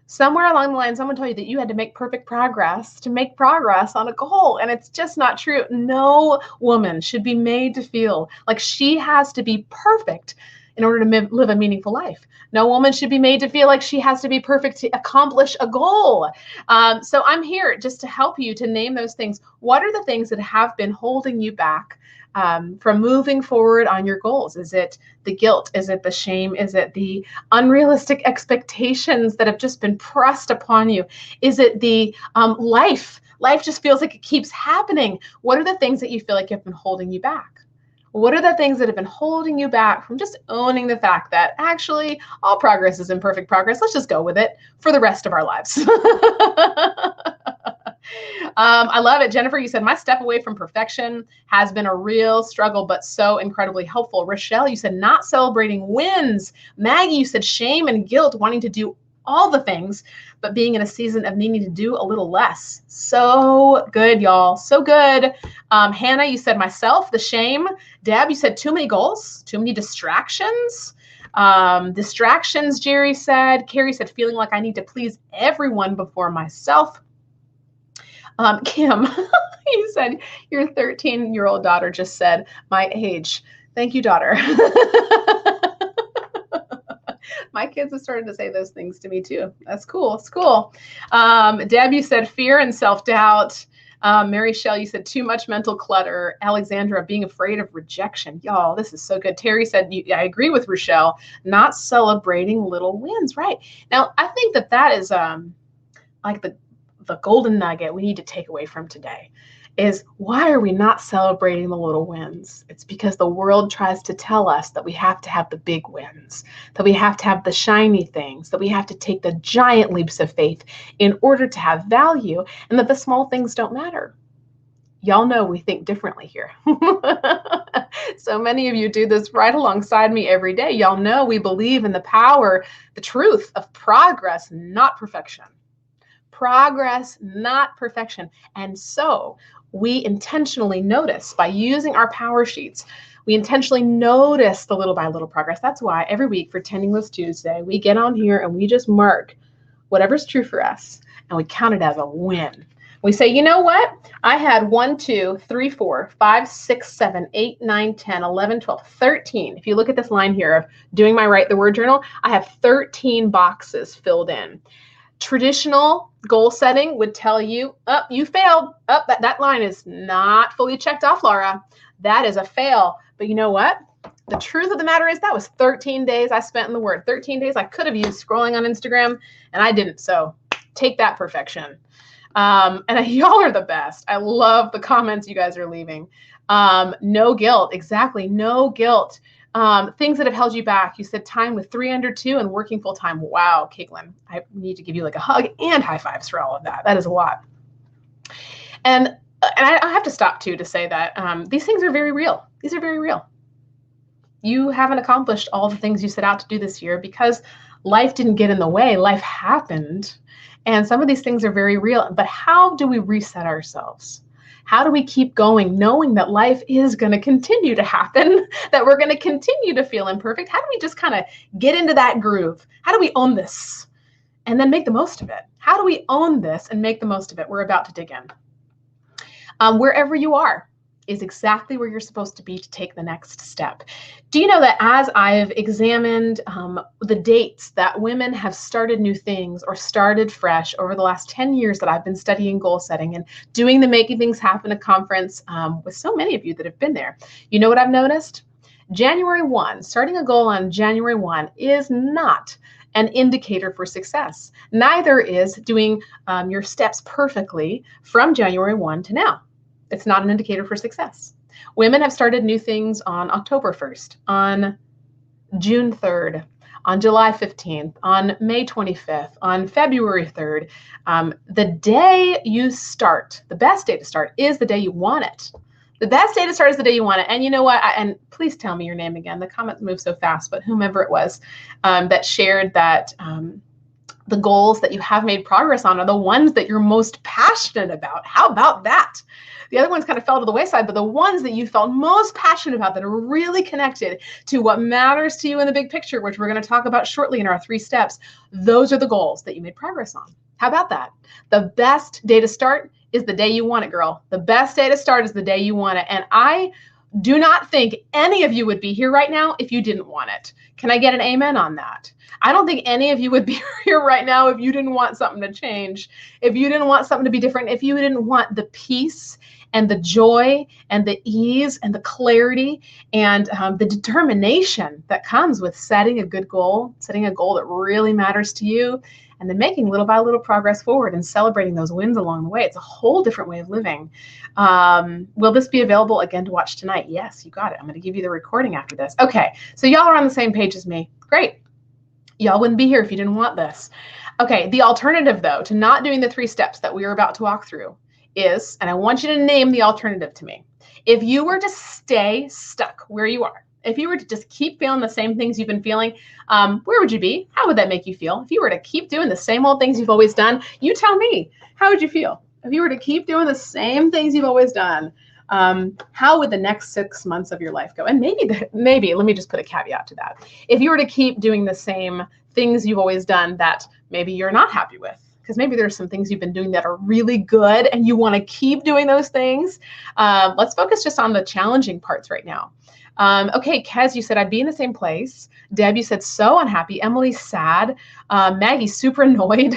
Somewhere along the line, someone told you that you had to make perfect progress to make progress on a goal. And it's just not true. No woman should be made to feel like she has to be perfect in order to live a meaningful life. No woman should be made to feel like she has to be perfect to accomplish a goal. So I'm here just to help you to name those things. What are the things that have been holding you back from moving forward on your goals? Is it the guilt? Is it the shame? Is it the unrealistic expectations that have just been pressed upon you? Is it the life? Life just feels like it keeps happening. What are the things that you feel like have been holding you back? What are the things that have been holding you back from just owning the fact that actually all progress is imperfect progress? Let's just go with it for the rest of our lives. I love it. Jennifer, you said, my step away from perfection has been a real struggle, but so incredibly helpful. Rochelle, you said, not celebrating wins. Maggie, you said, shame and guilt, wanting to do all the things, but being in a season of needing to do a little less. So good, y'all. So good. Hannah, you said, myself, the shame. Deb, you said, too many goals, too many distractions. Distractions, Jerry said. Carrie said, feeling like I need to please everyone before myself. Kim, you said your 13-year-old daughter just said my age. Thank you, daughter. My kids have started to say those things to me too. That's cool. It's cool. Deb, you said fear and self-doubt. Mary Shell, you said too much mental clutter. Alexandra, being afraid of rejection. Y'all, this is so good. Terry said, I agree with Rochelle, not celebrating little wins. Right. Now, I think that is like the golden nugget we need to take away from today is, why are we not celebrating the little wins? It's because the world tries to tell us that we have to have the big wins, that we have to have the shiny things, that we have to take the giant leaps of faith in order to have value, and that the small things don't matter. Y'all know we think differently here. So many of you do this right alongside me every day. Y'all know we believe in the power, the truth of progress, not perfection. Progress, not perfection. And so we intentionally notice by using our power sheets, we intentionally notice the little by little progress. That's why every week for Tending List Tuesday, we get on here and we just mark whatever's true for us and we count it as a win. We say, you know what? I had 1, 2, 3, 4, 5, 6, 7, 8, 9, 10, 11, 12, 13. If you look at this line here of doing my Write the Word journal, I have 13 boxes filled in. Traditional goal setting would tell you, you failed. That line is not fully checked off, Laura. That is a fail. But you know what? The truth of the matter is that was 13 days I spent in the Word. 13 days I could have used scrolling on Instagram, and I didn't. So take that, perfection. And y'all are the best. I love the comments you guys are leaving. No guilt. Exactly. No guilt. Things that have held you back. You said time with 3 under 2 and working full time. Wow, Caitlin, I need to give you like a hug and high fives for all of that. That is a lot. And I have to stop too to say that these things are very real. These are very real. You haven't accomplished all the things you set out to do this year because life didn't get in the way. Life happened. And some of these things are very real. But how do we reset ourselves? How do we keep going knowing that life is going to continue to happen, that we're going to continue to feel imperfect? How do we just kind of get into that groove? How do we own this and then make the most of it? How do we own this and make the most of it? We're about to dig in. Wherever you are is exactly where you're supposed to be to take the next step. Do you know that as I've examined the dates that women have started new things or started fresh over the last 10 years that I've been studying goal setting and doing the Making Things Happen a conference with so many of you that have been there, you know what I've noticed? January 1, starting a goal on January 1 is not an indicator for success. Neither is doing your steps perfectly from January 1 to now. It's not an indicator for success. Women have started new things on October 1st, on June 3rd, on July 15th, on May 25th, on February 3rd. The day you start, the best day to start is the day you want it. The best day to start is the day you want it. And you know what? And please tell me your name again. The comments move so fast, but whomever it was that shared that the goals that you have made progress on are the ones that you're most passionate about. How about that? The other ones kind of fell to the wayside, but the ones that you felt most passionate about that are really connected to what matters to you in the big picture, which we're going to talk about shortly in our 3 steps, those are the goals that you made progress on. How about that? The best day to start is the day you want it, girl. The best day to start is the day you want it. And I do not think any of you would be here right now if you didn't want it. Can I get an amen on that? I don't think any of you would be here right now if you didn't want something to change, if you didn't want something to be different, if you didn't want the peace and the joy and the ease and the clarity and the determination that comes with setting a good goal, setting a goal that really matters to you, and then making little by little progress forward and celebrating those wins along the way. It's a whole different way of living. Will this be available again to watch tonight? Yes, you got it. I'm going to give you the recording after this. Okay, so y'all are on the same page as me. Great. Y'all wouldn't be here if you didn't want this. Okay, the alternative, though, to not doing the 3 steps that we are about to walk through is, and I want you to name the alternative to me. If you were to stay stuck where you are, if you were to just keep feeling the same things you've been feeling, where would you be? How would that make you feel? If you were to keep doing the same old things you've always done, you tell me, how would you feel? If you were to keep doing the same things you've always done, how would the next 6 months of your life go? And maybe, let me just put a caveat to that. If you were to keep doing the same things you've always done that maybe you're not happy with, because maybe there's some things you've been doing that are really good and you want to keep doing those things. Let's focus just on the challenging parts right now. Okay, Kez, you said I'd be in the same place. Deb, you said so unhappy. Emily, sad. Maggie, super annoyed.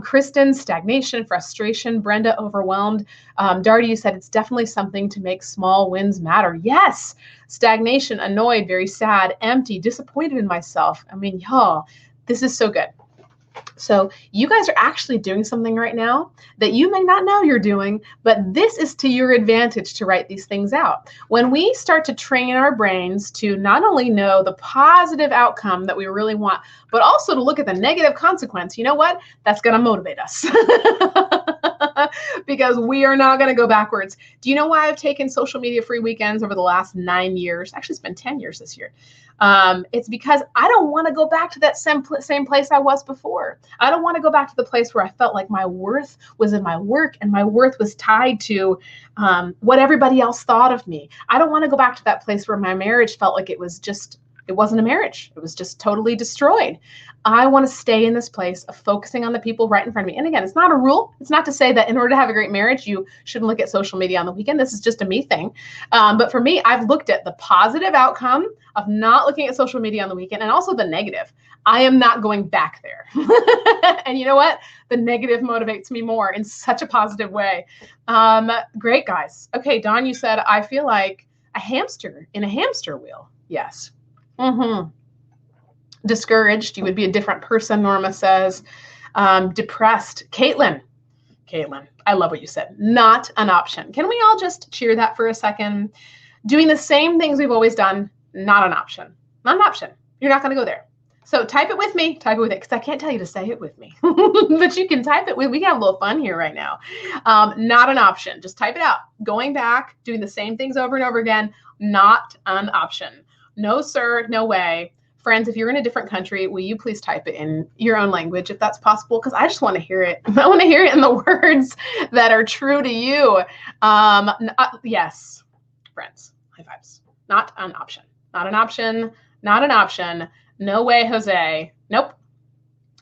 Kristen, stagnation, frustration. Brenda, overwhelmed. Darty, you said it's definitely something to make small wins matter. Yes, stagnation, annoyed, very sad, empty, disappointed in myself. I mean, y'all, this is so good. So you guys are actually doing something right now that you may not know you're doing, but this is to your advantage to write these things out. When we start to train our brains to not only know the positive outcome that we really want, but also to look at the negative consequence, you know what? That's going to motivate us because we are not going to go backwards. Do you know why I've taken social media free weekends over the last 9 years? Actually, it's been 10 years this year. It's because I don't want to go back to that same place I was before. I don't want to go back to the place where I felt like my worth was in my work and my worth was tied to what everybody else thought of me. I don't want to go back to that place where my marriage felt like it wasn't a marriage. It was just totally destroyed. I want to stay in this place of focusing on the people right in front of me. And again, it's not a rule. It's not to say that in order to have a great marriage, you shouldn't look at social media on the weekend. This is just a me thing. But for me, I've looked at the positive outcome of not looking at social media on the weekend and also the negative. I am not going back there. And you know what? The negative motivates me more in such a positive way. Great, guys. Okay, Dawn, you said, I feel like a hamster in a hamster wheel. Yes. Discouraged, you would be a different person, Norma says. Depressed. Caitlin, I love what you said. Not an option. Can we all just cheer that for a second? Doing the same things we've always done, not an option. Not an option. You're not going to go there. So type it with me. Type it with it, because I can't tell you to say it with me. But you can type it with. We got a little fun here right now. Not an option. Just type it out. Going back, doing the same things over and over again, not an option. No, sir, no way. Friends, if you're in a different country, will you please type it in your own language if that's possible? Because I just want to hear it. I want to hear it in the words that are true to you. Yes, friends, high fives. Not an option. Not an option. Not an option. No way, Jose. Nope.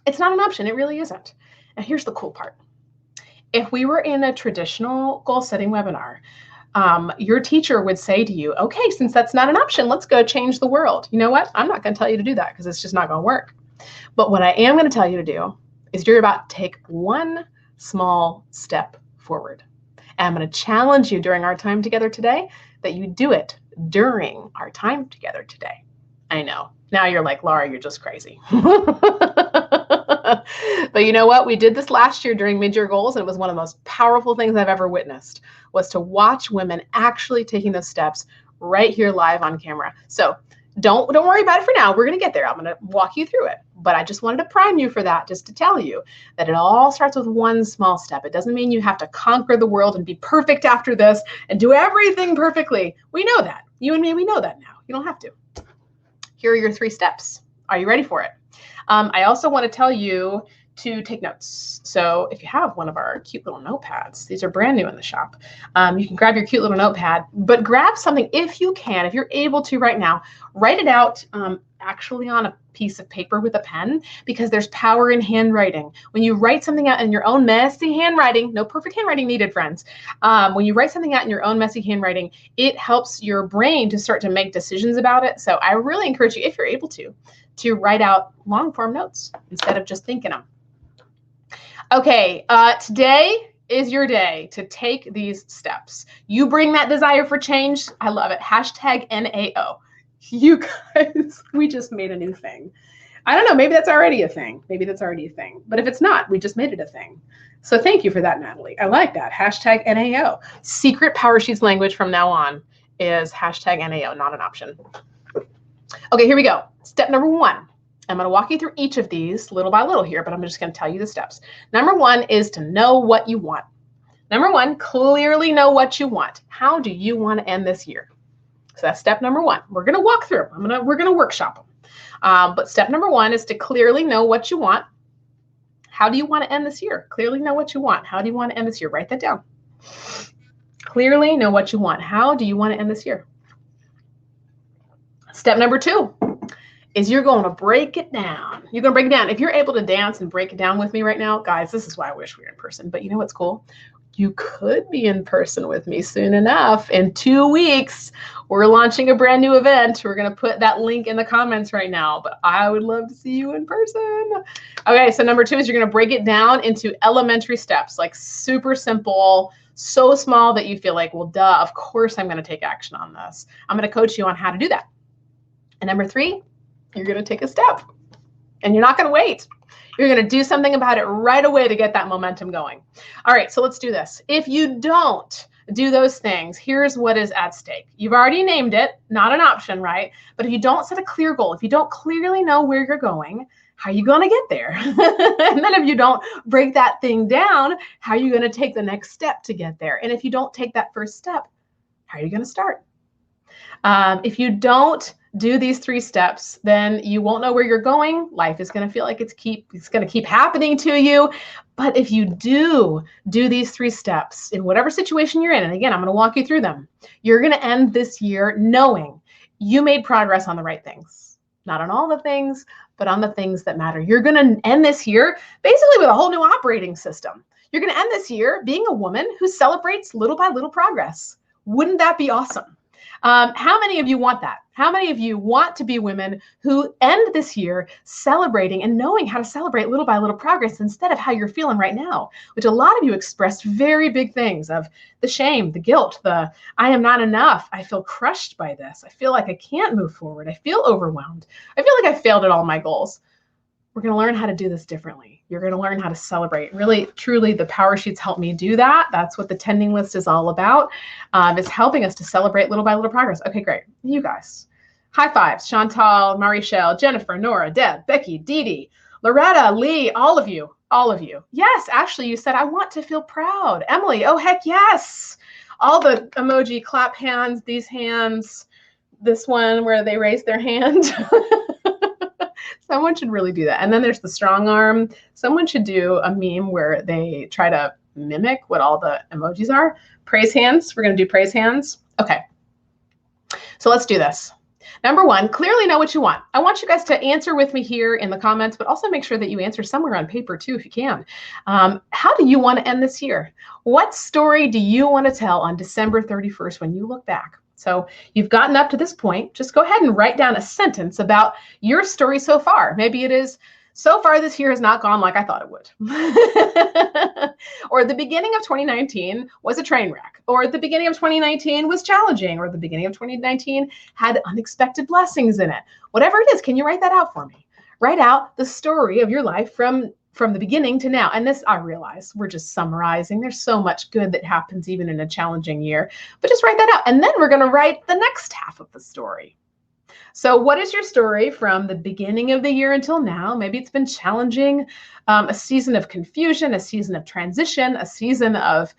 It's not an option. It really isn't. And here's the cool part. If we were in a traditional goal setting webinar, your teacher would say to you, okay, since that's not an option, let's go change the world. You know what? I'm not going to tell you to do that because it's just not going to work. But what I am going to tell you to do is you're about to take one small step forward. And I'm going to challenge you during our time together today that you do it during our time together today. I know. Now you're like, Lara, you're just crazy. But you know what? We did this last year during mid-year goals, and it was one of the most powerful things I've ever witnessed, was to watch women actually taking those steps right here live on camera. So don't worry about it for now. We're going to get there. I'm going to walk you through it. But I just wanted to prime you for that, just to tell you that it all starts with one small step. It doesn't mean you have to conquer the world and be perfect after this and do everything perfectly. We know that. You and me, we know that now. You don't have to. Here are your 3 steps. Are you ready for it? I also want to tell you to take notes. So if you have one of our cute little notepads, these are brand new in the shop. You can grab your cute little notepad, but grab something if you can, if you're able to right now, write it out actually on a piece of paper with a pen, because there's power in handwriting. When you write something out in your own messy handwriting, no perfect handwriting needed, friends. When you write something out in your own messy handwriting, it helps your brain to start to make decisions about it. So I really encourage you, if you're able to write out long form notes instead of just thinking them. Okay, today is your day to take these steps. You bring that desire for change. I love it. #NAO. You guys, we just made a new thing. I don't know, maybe that's already a thing. Maybe that's already a thing. But if it's not, we just made it a thing. So thank you for that, Natalie. I like that. #NAO. Secret PowerSheets language from now on is #NAO, not an option. Okay, here we go. Step number 1. I'm going to walk you through each of these little by little here, but I'm just going to tell you the steps. Number 1 is to know what you want. Number 1, clearly know what you want. How do you want to end this year? So that's step number 1. We're going to walk through them. We're going to workshop them. But step number 1 is to clearly know what you want. How do you want to end this year? Clearly know what you want. How do you want to end this year? Write that down. Clearly know what you want. How do you want to end this year? Step number 2 is you're going to break it down. You're going to break it down. If you're able to dance and break it down with me right now, guys, this is why I wish we were in person. But you know what's cool? You could be in person with me soon enough. In 2 weeks, we're launching a brand new event. We're going to put that link in the comments right now, but I would love to see you in person. Okay, so number 2 is you're going to break it down into elementary steps, like super simple, so small that you feel like, well, duh, of course I'm going to take action on this. I'm going to coach you on how to do that. And number 3, you're going to take a step, and you're not going to wait. You're going to do something about it right away to get that momentum going. All right, so let's do this. If you don't do those things, here's what is at stake. You've already named it, not an option, right? But if you don't set a clear goal, if you don't clearly know where you're going, how are you going to get there? And then if you don't break that thing down, how are you going to take the next step to get there? And if you don't take that first step, how are you going to start? If you don't do these 3 steps, then you won't know where you're going. Life is going to feel like it's going to keep happening to you. But if you do these 3 steps in whatever situation you're in, and again, I'm going to walk you through them, you're going to end this year knowing you made progress on the right things. Not on all the things, but on the things that matter. You're going to end this year basically with a whole new operating system. You're going to end this year being a woman who celebrates little by little progress. Wouldn't that be awesome? How many of you want that? How many of you want to be women who end this year celebrating and knowing how to celebrate little by little progress instead of how you're feeling right now, which a lot of you expressed very big things of the shame, the guilt, the I am not enough. I feel crushed by this. I feel like I can't move forward. I feel overwhelmed. I feel like I failed at all my goals. We're going to learn how to do this differently. You're going to learn how to celebrate. Really, truly, the PowerSheets help me do that. That's what the tending list is all about. It's helping us to celebrate little by little progress. Okay, great. You guys. High fives. Chantal, Marichelle, Jennifer, Nora, Deb, Becky, Dee Dee, Loretta, Lee, all of you. All of you. Yes, Ashley, you said, I want to feel proud. Emily, oh, heck yes. All the emoji clap hands, these hands, this one where they raise their hand. Someone should really do that. And then there's the strong arm. Someone should do a meme where they try to mimic what all the emojis are. Praise hands. We're going to do praise hands. Okay. So let's do this. Number 1, clearly know what you want. I want you guys to answer with me here in the comments, but also make sure that you answer somewhere on paper too, if you can. How do you want to end this year? What story do you want to tell on December 31st when you look back? So you've gotten up to this point. Just go ahead and write down a sentence about your story so far. Maybe it is, so far this year has not gone like I thought it would. or the beginning of 2019 was a train wreck, or the beginning of 2019 was challenging, or the beginning of 2019 had unexpected blessings in it. Whatever it is, can you write that out for me? Write out the story of your life from the beginning to now. And this, I realize we're just summarizing. There's so much good that happens even in a challenging year, but just write that out. And then we're going to write the next half of the story. So what is your story from the beginning of the year until now? Maybe it's been challenging, a season of confusion, a season of transition, a season of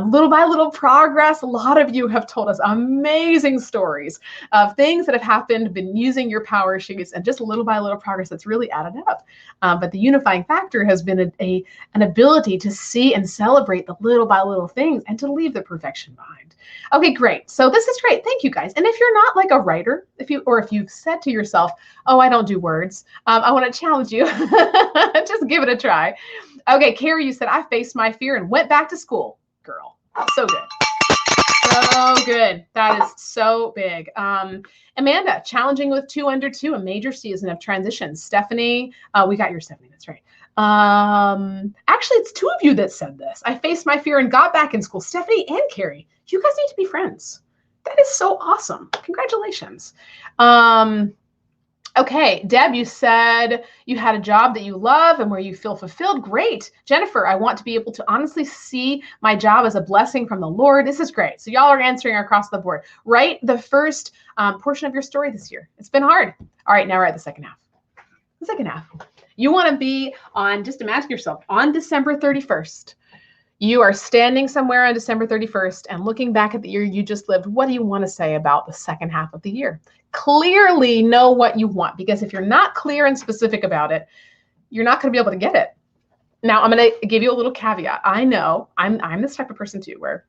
little by little progress. A lot of you have told us amazing stories of things that have happened, been using your power sheets, and just little by little progress that's really added up. But the unifying factor has been an ability to see and celebrate the little by little things and to leave the perfection behind. Okay, great. So this is great. Thank you, guys. And if you're not like a writer, if you've said to yourself, oh, I don't do words, I want to challenge you. Just give it a try. Okay, Carrie, you said, I faced my fear and went back to school. Girl, so good. So good. That is so big. Amanda, challenging with 2 under 2, a major season of transition. Stephanie, we got your Stephanie, that's right. Actually, it's 2 of you that said this. I faced my fear and got back in school. Stephanie and Carrie, you guys need to be friends. That is so awesome. Congratulations. Okay, Deb, you said you had a job that you love and where you feel fulfilled. Great. Jennifer, I want to be able to honestly see my job as a blessing from the Lord. This is great. So y'all are answering across the board. Write the first portion of your story this year. It's been hard. All right, now write the second half. The second half. You want to be on, just imagine yourself on December 31st. You are standing somewhere on December 31st and looking back at the year you just lived. What do you want to say about the second half of the year? Clearly know what you want, because if you're not clear and specific about it, you're not going to be able to get it. Now, I'm going to give you a little caveat. I know I'm this type of person too, where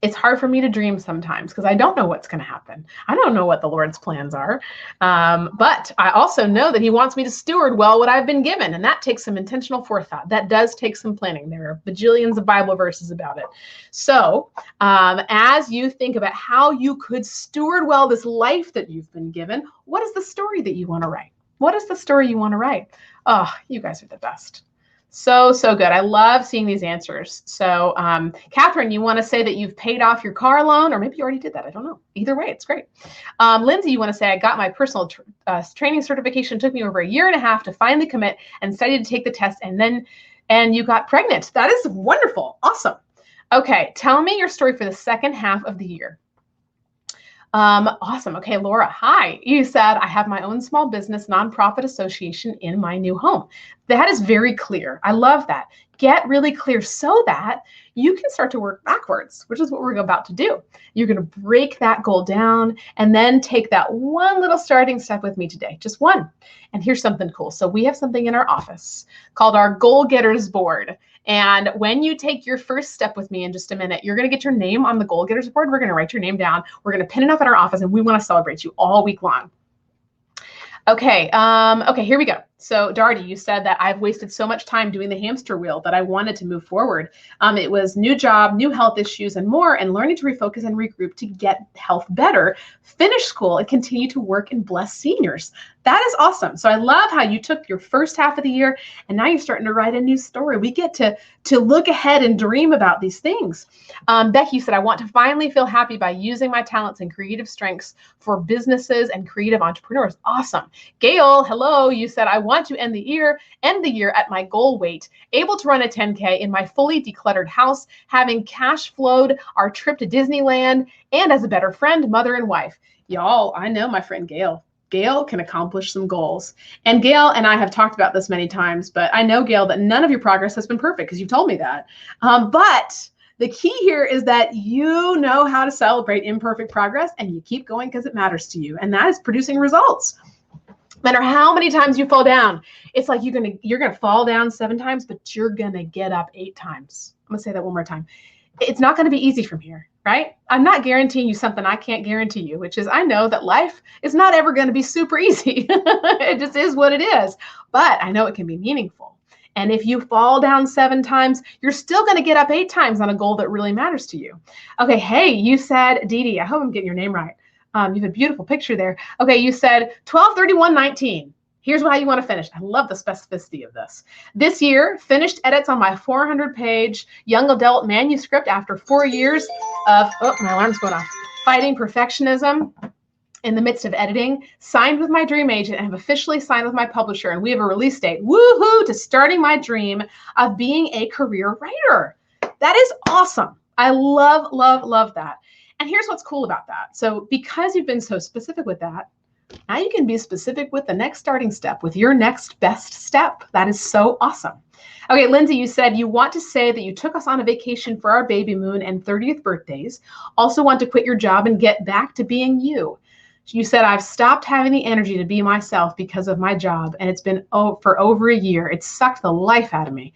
it's hard for me to dream sometimes because I don't know what's going to happen. I don't know what the Lord's plans are. But I also know that he wants me to steward well what I've been given. And that takes some intentional forethought. That does take some planning. There are bajillions of Bible verses about it. So as you think about how you could steward well this life that you've been given, what is the story that you want to write? What is the story you want to write? Oh, you guys are the best. So good. I love seeing these answers. So Catherine, you want to say that you've paid off your car loan, or maybe you already did that. I don't know. Either way, it's great. Lindsay, you want to say, I got my personal training certification. It took me over 1.5 years to finally commit and study to take the test. And you got pregnant. That is wonderful. Awesome. Okay. Tell me your story for the second half of the year. Awesome. Okay, Laura, hi. You said, I have my own small business nonprofit association in my new home. That is very clear. I love that. Get really clear so that you can start to work backwards, which is what we're about to do. You're going to break that goal down and then take that one little starting step with me today, just one. And here's something cool. So we have something in our office called our Goal Getters Board. And when you take your first step with me in just a minute, you're going to get your name on the Goal Getters Board. We're going to write your name down. We're going to pin it up in our office, and we want to celebrate you all week long. Okay, here we go. So Darty, you said that I've wasted so much time doing the hamster wheel that I wanted to move forward. It was new job, new health issues, and more, and learning to refocus and regroup to get health better, finish school, and continue to work and bless seniors. That is awesome. So I love how you took your first half of the year and now you're starting to write a new story. We get to look ahead and dream about these things. Becky said, I want to finally feel happy by using my talents and creative strengths for businesses and creative entrepreneurs. Awesome. Gail, hello. You said, I want to end the year at my goal weight, able to run a 10K in my fully decluttered house, having cash flowed our trip to Disneyland, and as a better friend, mother, and wife. Y'all, I know my friend Gail. Gail can accomplish some goals. And Gail and I have talked about this many times, but I know, Gail, that none of your progress has been perfect because you've told me that. But the key here is that you know how to celebrate imperfect progress and you keep going because it matters to you. And that is producing results. No matter how many times you fall down, it's like you're gonna fall down 7 times, but you're gonna get up 8 times. I'm gonna say that one more time. It's not gonna be easy from here, right? I'm not guaranteeing you something I can't guarantee you, which is I know that life is not ever gonna be super easy. It just is what it is. But I know it can be meaningful. And if you fall down 7 times, you're still gonna get up 8 times on a goal that really matters to you. Okay, hey, you said, Dee Dee, I hope I'm getting your name right. You have a beautiful picture there. Okay, you said 12/31/19. Here's how you want to finish. I love the specificity of this. This year, finished edits on my 400-page young adult manuscript after 4 years of, oh, my alarm's going off, fighting perfectionism in the midst of editing, signed with my dream agent, and have officially signed with my publisher. And we have a release date, woohoo, to starting my dream of being a career writer. That is awesome. I love, love, love that. And here's what's cool about that. So because you've been so specific with that, now you can be specific with the next starting step, with your next best step. That is so awesome. Okay, Lindsay, you said you want to say that you took us on a vacation for our baby moon and 30th birthdays. Also want to quit your job and get back to being you. You said, I've stopped having the energy to be myself because of my job, and it's been for over a year. It sucked the life out of me.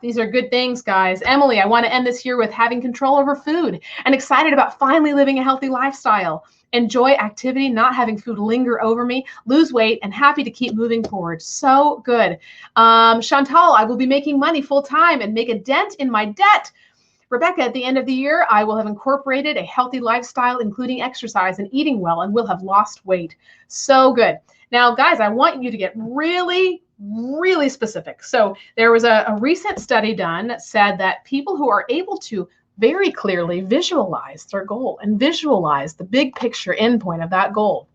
These are good things, guys. Emily, I want to end this year with having control over food and excited about finally living a healthy lifestyle. Enjoy activity, not having food linger over me, lose weight, and happy to keep moving forward. So good. Chantal, I will be making money full time and make a dent in my debt. Rebecca, at the end of the year, I will have incorporated a healthy lifestyle, including exercise and eating well, and will have lost weight. So good. Now, guys, I want you to get really, really specific. So there was a recent study done that said that people who are able to very clearly visualize their goal and visualize the big picture endpoint of that goal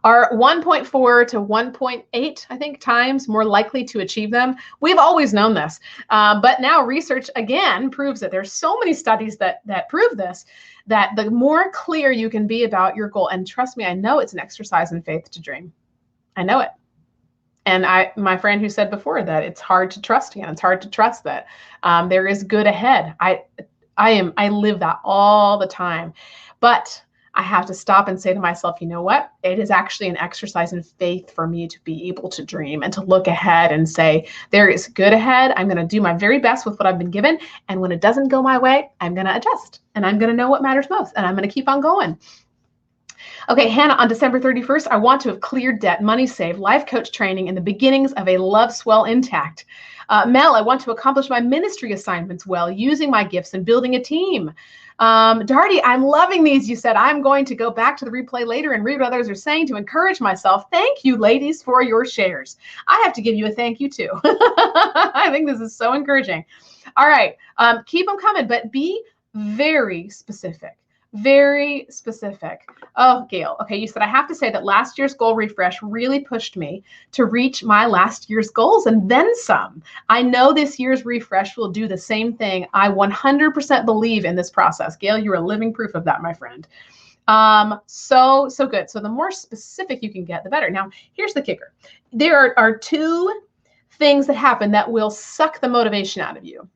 are 1.4 to 1.8, I think, times more likely to achieve them. We've always known this, but now research again proves that there's so many studies that prove this, that the more clear you can be about your goal, and trust me, I know it's an exercise in faith to dream. I know it. And my friend who said before that it's hard to trust again. It's hard to trust that there is good ahead. I live that all the time, but I have to stop and say to myself, you know what? It is actually an exercise in faith for me to be able to dream and to look ahead and say, there is good ahead. I'm going to do my very best with what I've been given. And when it doesn't go my way, I'm going to adjust and I'm going to know what matters most. And I'm going to keep on going. Okay, Hannah, on December 31st, I want to have cleared debt, money saved, life coach training, and the beginnings of a love swell intact. Mel, I want to accomplish my ministry assignments well, using my gifts and building a team. Darty, I'm loving these. You said, I'm going to go back to the replay later and read what others are saying to encourage myself. Thank you, ladies, for your shares. I have to give you a thank you, too. I think this is so encouraging. All right, keep them coming, but be very specific. Very specific. Oh, Gail. Okay, you said, I have to say that last year's goal refresh really pushed me to reach my last year's goals and then some. I know this year's refresh will do the same thing. I 100% believe in this process. Gail, you're a living proof of that, my friend. So good. So the more specific you can get, the better. Now, here's the kicker. There are two things that happen that will suck the motivation out of you.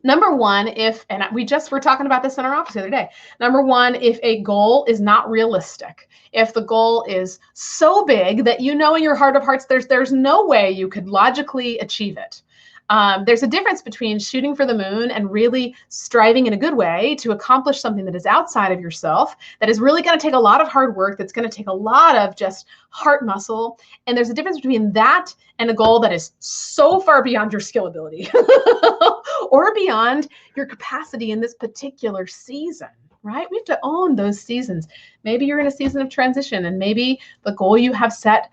Number one, and we just were talking about this in our office the other day. Number one, if a goal is not realistic, if the goal is so big that you know in your heart of hearts there's no way you could logically achieve it. There's a difference between shooting for the moon and really striving in a good way to accomplish something that is outside of yourself, that is really going to take a lot of hard work, that's going to take a lot of just heart muscle. And there's a difference between that and a goal that is so far beyond your skill ability or beyond your capacity in this particular season. Right? We have to own those seasons. Maybe you're in a season of transition, and maybe the goal you have set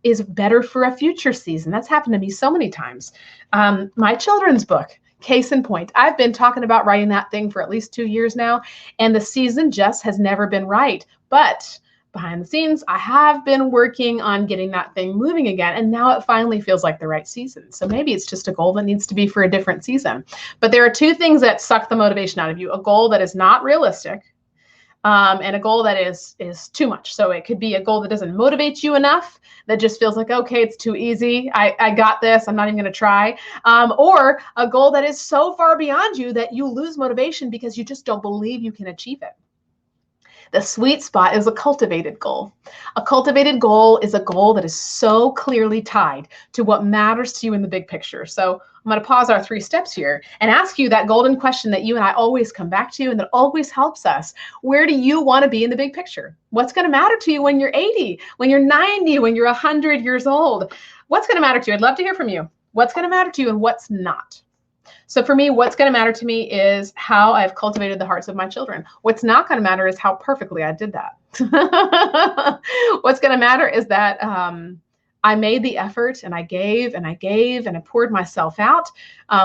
is better for a future season. That's happened to me so many times. My children's book, case in point, I've been talking about writing that thing for at least 2 years now, and the season just has never been right. But behind the scenes, I have been working on getting that thing moving again, and now it finally feels like the right season. So maybe it's just a goal that needs to be for a different season. But there are two things that suck the motivation out of you: a goal that is not realistic, and a goal that is too much. So it could be a goal that doesn't motivate you enough, that just feels like, okay, it's too easy. I got this. I'm not even going to try. Or a goal that is so far beyond you that you lose motivation because you just don't believe you can achieve it. The sweet spot is a cultivated goal. A cultivated goal is a goal that is so clearly tied to what matters to you in the big picture. So I'm going to pause our 3 steps here and ask you that golden question that you and I always come back to and that always helps us. Where do you want to be in the big picture? What's going to matter to you when you're 80, when you're 90, when you're 100 years old? What's going to matter to you? I'd love to hear from you. What's going to matter to you and what's not? So for me, what's going to matter to me is how I've cultivated the hearts of my children. What's not going to matter is how perfectly I did that. What's going to matter is that I made the effort and I gave and I gave and I poured myself out.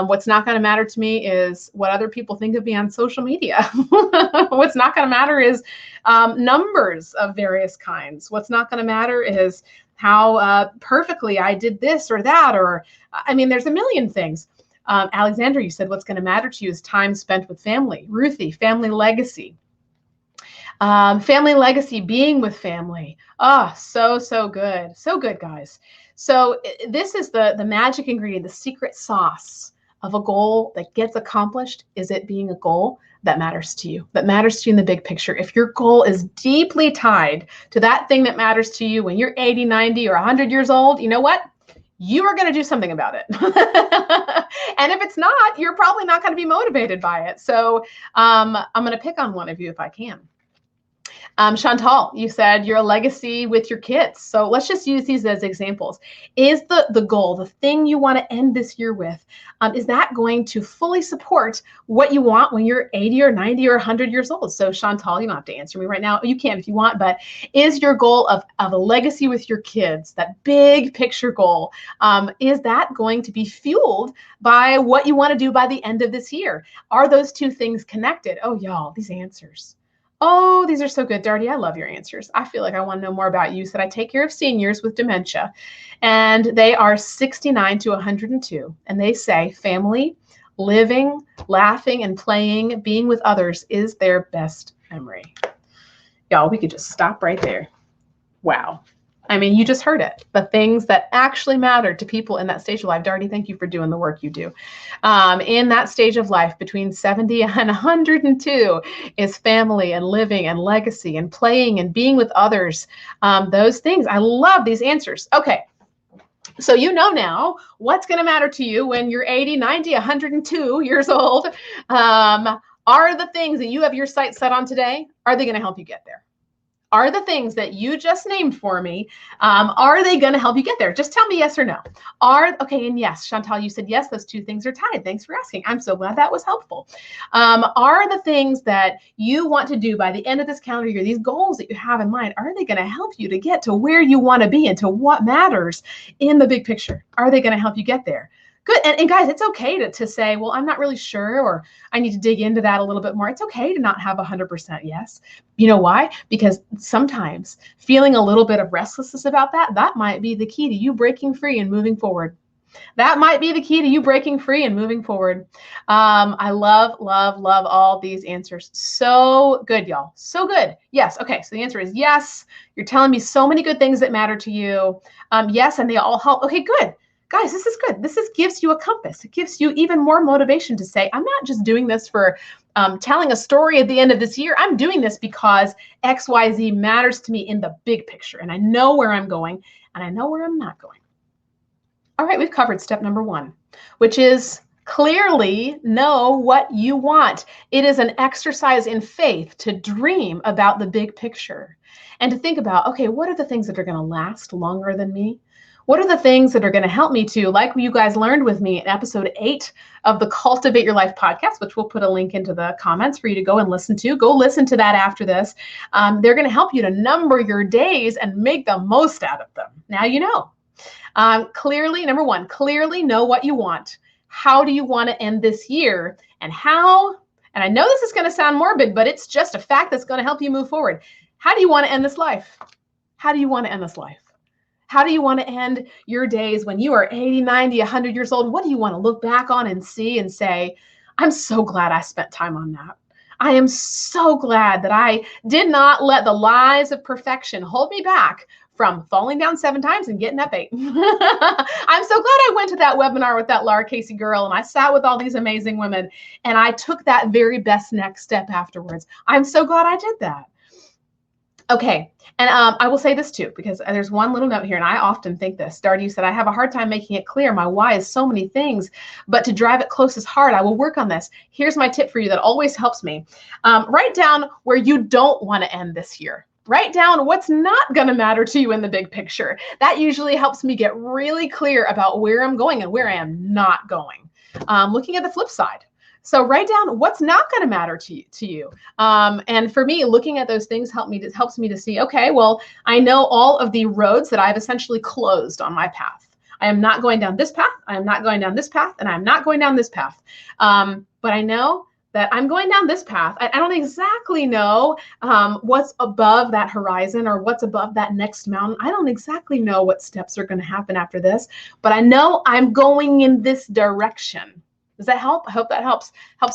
What's not going to matter to me is what other people think of me on social media. What's not going to matter is numbers of various kinds. What's not going to matter is how perfectly I did this or that, or I mean, there's a million things. Alexandra, you said what's going to matter to you is time spent with family. Ruthie, family legacy. Family legacy, being with family. Oh, so good. So good, guys. So this is the magic ingredient, the secret sauce of a goal that gets accomplished. Is it being a goal that matters to you, that matters to you in the big picture? If your goal is deeply tied to that thing that matters to you when you're 80, 90, or 100 years old, you know what? You are going to do something about it. And if it's not, you're probably not going to be motivated by it. So I'm going to pick on one of you if I can. Chantal, you said your legacy with your kids. So let's just use these as examples. Is the goal, the thing you want to end this year with, is that going to fully support what you want when you're 80 or 90 or 100 years old? So Chantal, you don't have to answer me right now. You can if you want, but is your goal of a legacy with your kids, that big picture goal, is that going to be fueled by what you want to do by the end of this year? Are those two things connected? Oh, y'all, these answers. Oh, these are so good. Darty, I love your answers. I feel like I want to know more about you. Said I take care of seniors with dementia, and they are 69 to 102. And they say family, living, laughing, and playing, being with others is their best memory. Y'all, we could just stop right there. Wow. I mean, you just heard it. The things that actually matter to people in that stage of life. Darty, thank you for doing the work you do. In that stage of life, between 70 and 102, is family and living and legacy and playing and being with others. Those things. I love these answers. Okay. So you know now what's going to matter to you when you're 80, 90, 102 years old. Are the things that you have your sights set on today, are they going to help you get there? Are the things that you just named for me, are they going to help you get there? Just tell me yes or no. Okay, and yes, Chantal, you said yes, those two things are tied. Thanks for asking. I'm so glad that was helpful. Are the things that you want to do by the end of this calendar year, these goals that you have in mind, are they going to help you to get to where you want to be and to what matters in the big picture? Are they going to help you get there? Good. And guys, it's okay to say, well, I'm not really sure, or I need to dig into that a little bit more. It's okay to not have 100% yes. You know why? Because sometimes feeling a little bit of restlessness about that might be the key to you breaking free and moving forward. That might be the key to you breaking free and moving forward. I love all these answers. So good, y'all. So good. Yes. Okay. So the answer is yes. You're telling me so many good things that matter to you. Yes. And they all help. Okay, good. Guys, this is good. This gives you a compass. It gives you even more motivation to say, I'm not just doing this for telling a story at the end of this year. I'm doing this because XYZ matters to me in the big picture. And I know where I'm going and I know where I'm not going. All right, we've covered step number 1, which is clearly know what you want. It is an exercise in faith to dream about the big picture and to think about, okay, what are the things that are going to last longer than me? What are the things that are going to help me to, like you guys learned with me in episode 8 of the Cultivate Your Life podcast, which we'll put a link into the comments for you to go and listen to. Go listen to that after this. They're going to help you to number your days and make the most out of them. Now you know. Clearly, number 1, clearly know what you want. How do you want to end this year? And how, and I know this is going to sound morbid, but it's just a fact that's going to help you move forward. How do you want to end this life? How do you want to end this life? How do you want to end your days when you are 80, 90, 100 years old? What do you want to look back on and see and say, I'm so glad I spent time on that. I am so glad that I did not let the lies of perfection hold me back from falling down 7 times and getting up 8. I'm so glad I went to that webinar with that Lara Casey girl and I sat with all these amazing women and I took that very best next step afterwards. I'm so glad I did that. Okay, and I will say this too, because there's one little note here, and I often think this. Darty, you said, I have a hard time making it clear. My why is so many things, but to drive it close is hard. I will work on this. Here's my tip for you that always helps me. Write down where you don't want to end this year. Write down what's not going to matter to you in the big picture. That usually helps me get really clear about where I'm going and where I am not going. Looking at the flip side. So write down what's not going to matter to you. And for me, looking at those things helps me to see, okay, well, I know all of the roads that I've essentially closed on my path. I am not going down this path. I am not going down this path, and I'm not going down this path. But I know that I'm going down this path. I don't exactly know what's above that horizon or what's above that next mountain. I don't exactly know what steps are going to happen after this, but I know I'm going in this direction. Does that help? I hope that helps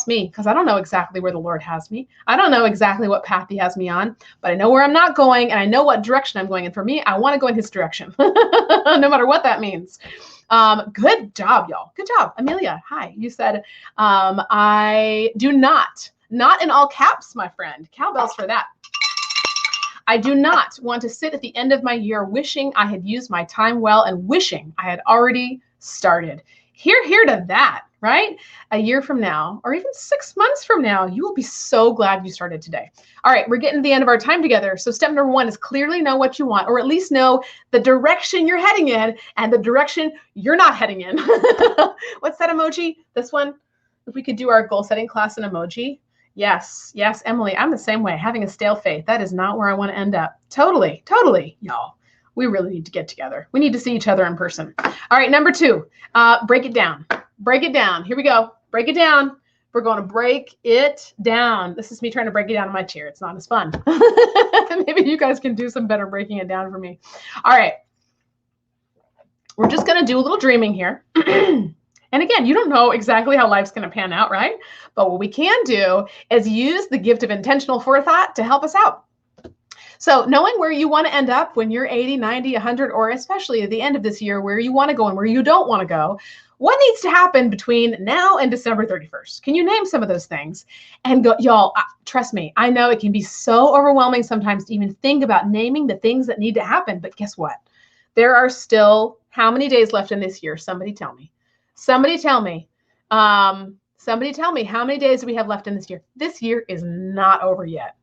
me, because I don't know exactly where the Lord has me. I don't know exactly what path he has me on, but I know where I'm not going, and I know what direction I'm going. And for me, I want to go in his direction, no matter what that means. Good job, y'all. Good job. Amelia, hi. You said, I do not in all caps, my friend. Cowbells for that. I do not want to sit at the end of my year wishing I had used my time well and wishing I had already started. Here to that, right? A year from now, or even 6 months from now, you will be so glad you started today. All right, we're getting to the end of our time together. So step number 1 is clearly know what you want, or at least know the direction you're heading in and the direction you're not heading in. What's that emoji? This one? If we could do our goal setting class in emoji. Yes, Emily, I'm the same way. Having a stale faith, that is not where I want to end up. Totally, y'all. We really need to get together. We need to see each other in person. All right, number 2, break it down. Break it down. Here we go. Break it down. We're going to break it down. This is me trying to break it down in my chair. It's not as fun. Maybe you guys can do some better breaking it down for me. All right. We're just going to do a little dreaming here. And again, you don't know exactly how life's going to pan out, right? But what we can do is use the gift of intentional forethought to help us out. So knowing where you want to end up when you're 80, 90, 100, or especially at the end of this year, where you want to go and where you don't want to go, what needs to happen between now and December 31st? Can you name some of those things? And go, y'all, trust me, I know it can be so overwhelming sometimes to even think about naming the things that need to happen. But guess what? There are still how many days left in this year? Somebody tell me. Somebody tell me. Somebody tell me, how many days do we have left in this year? This year is not over yet.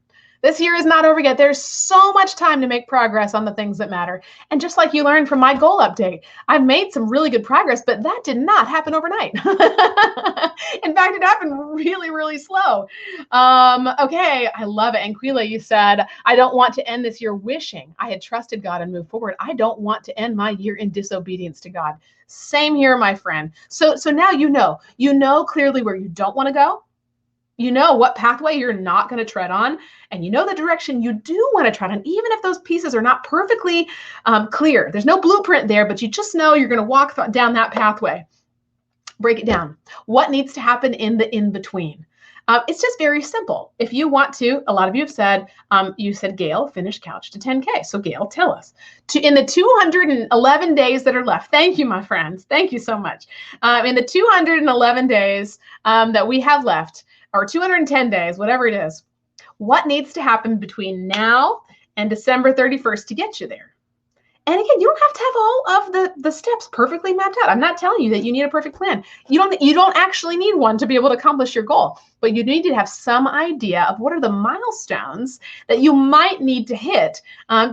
This year is not over yet. There's so much time to make progress on the things that matter. And just like you learned from my goal update, I've made some really good progress, but that did not happen overnight. In fact, it happened really, really slow. Okay, I love it. And Quila, you said, I don't want to end this year wishing I had trusted God and moved forward. I don't want to end my year in disobedience to God. Same here, my friend. So now you know clearly where you don't want to go. You know what pathway you're not going to tread on, and you know the direction you do want to tread on, even if those pieces are not perfectly clear. There's no blueprint there, but you just know you're going to walk down that pathway. Break it down. What needs to happen in the in-between? It's just very simple. If you want to, a lot of you have said, Gail, finish Couch to 10K. So Gail, tell us. In the 211 days that are left, thank you, my friends. Thank you so much. In the 211 days that we have left, or 210 days, whatever it is, what needs to happen between now and December 31st to get you there? And again, you don't have to have all of the steps perfectly mapped out. I'm not telling you that you need a perfect plan. You don't actually need one to be able to accomplish your goal, but you need to have some idea of what are the milestones that you might need to hit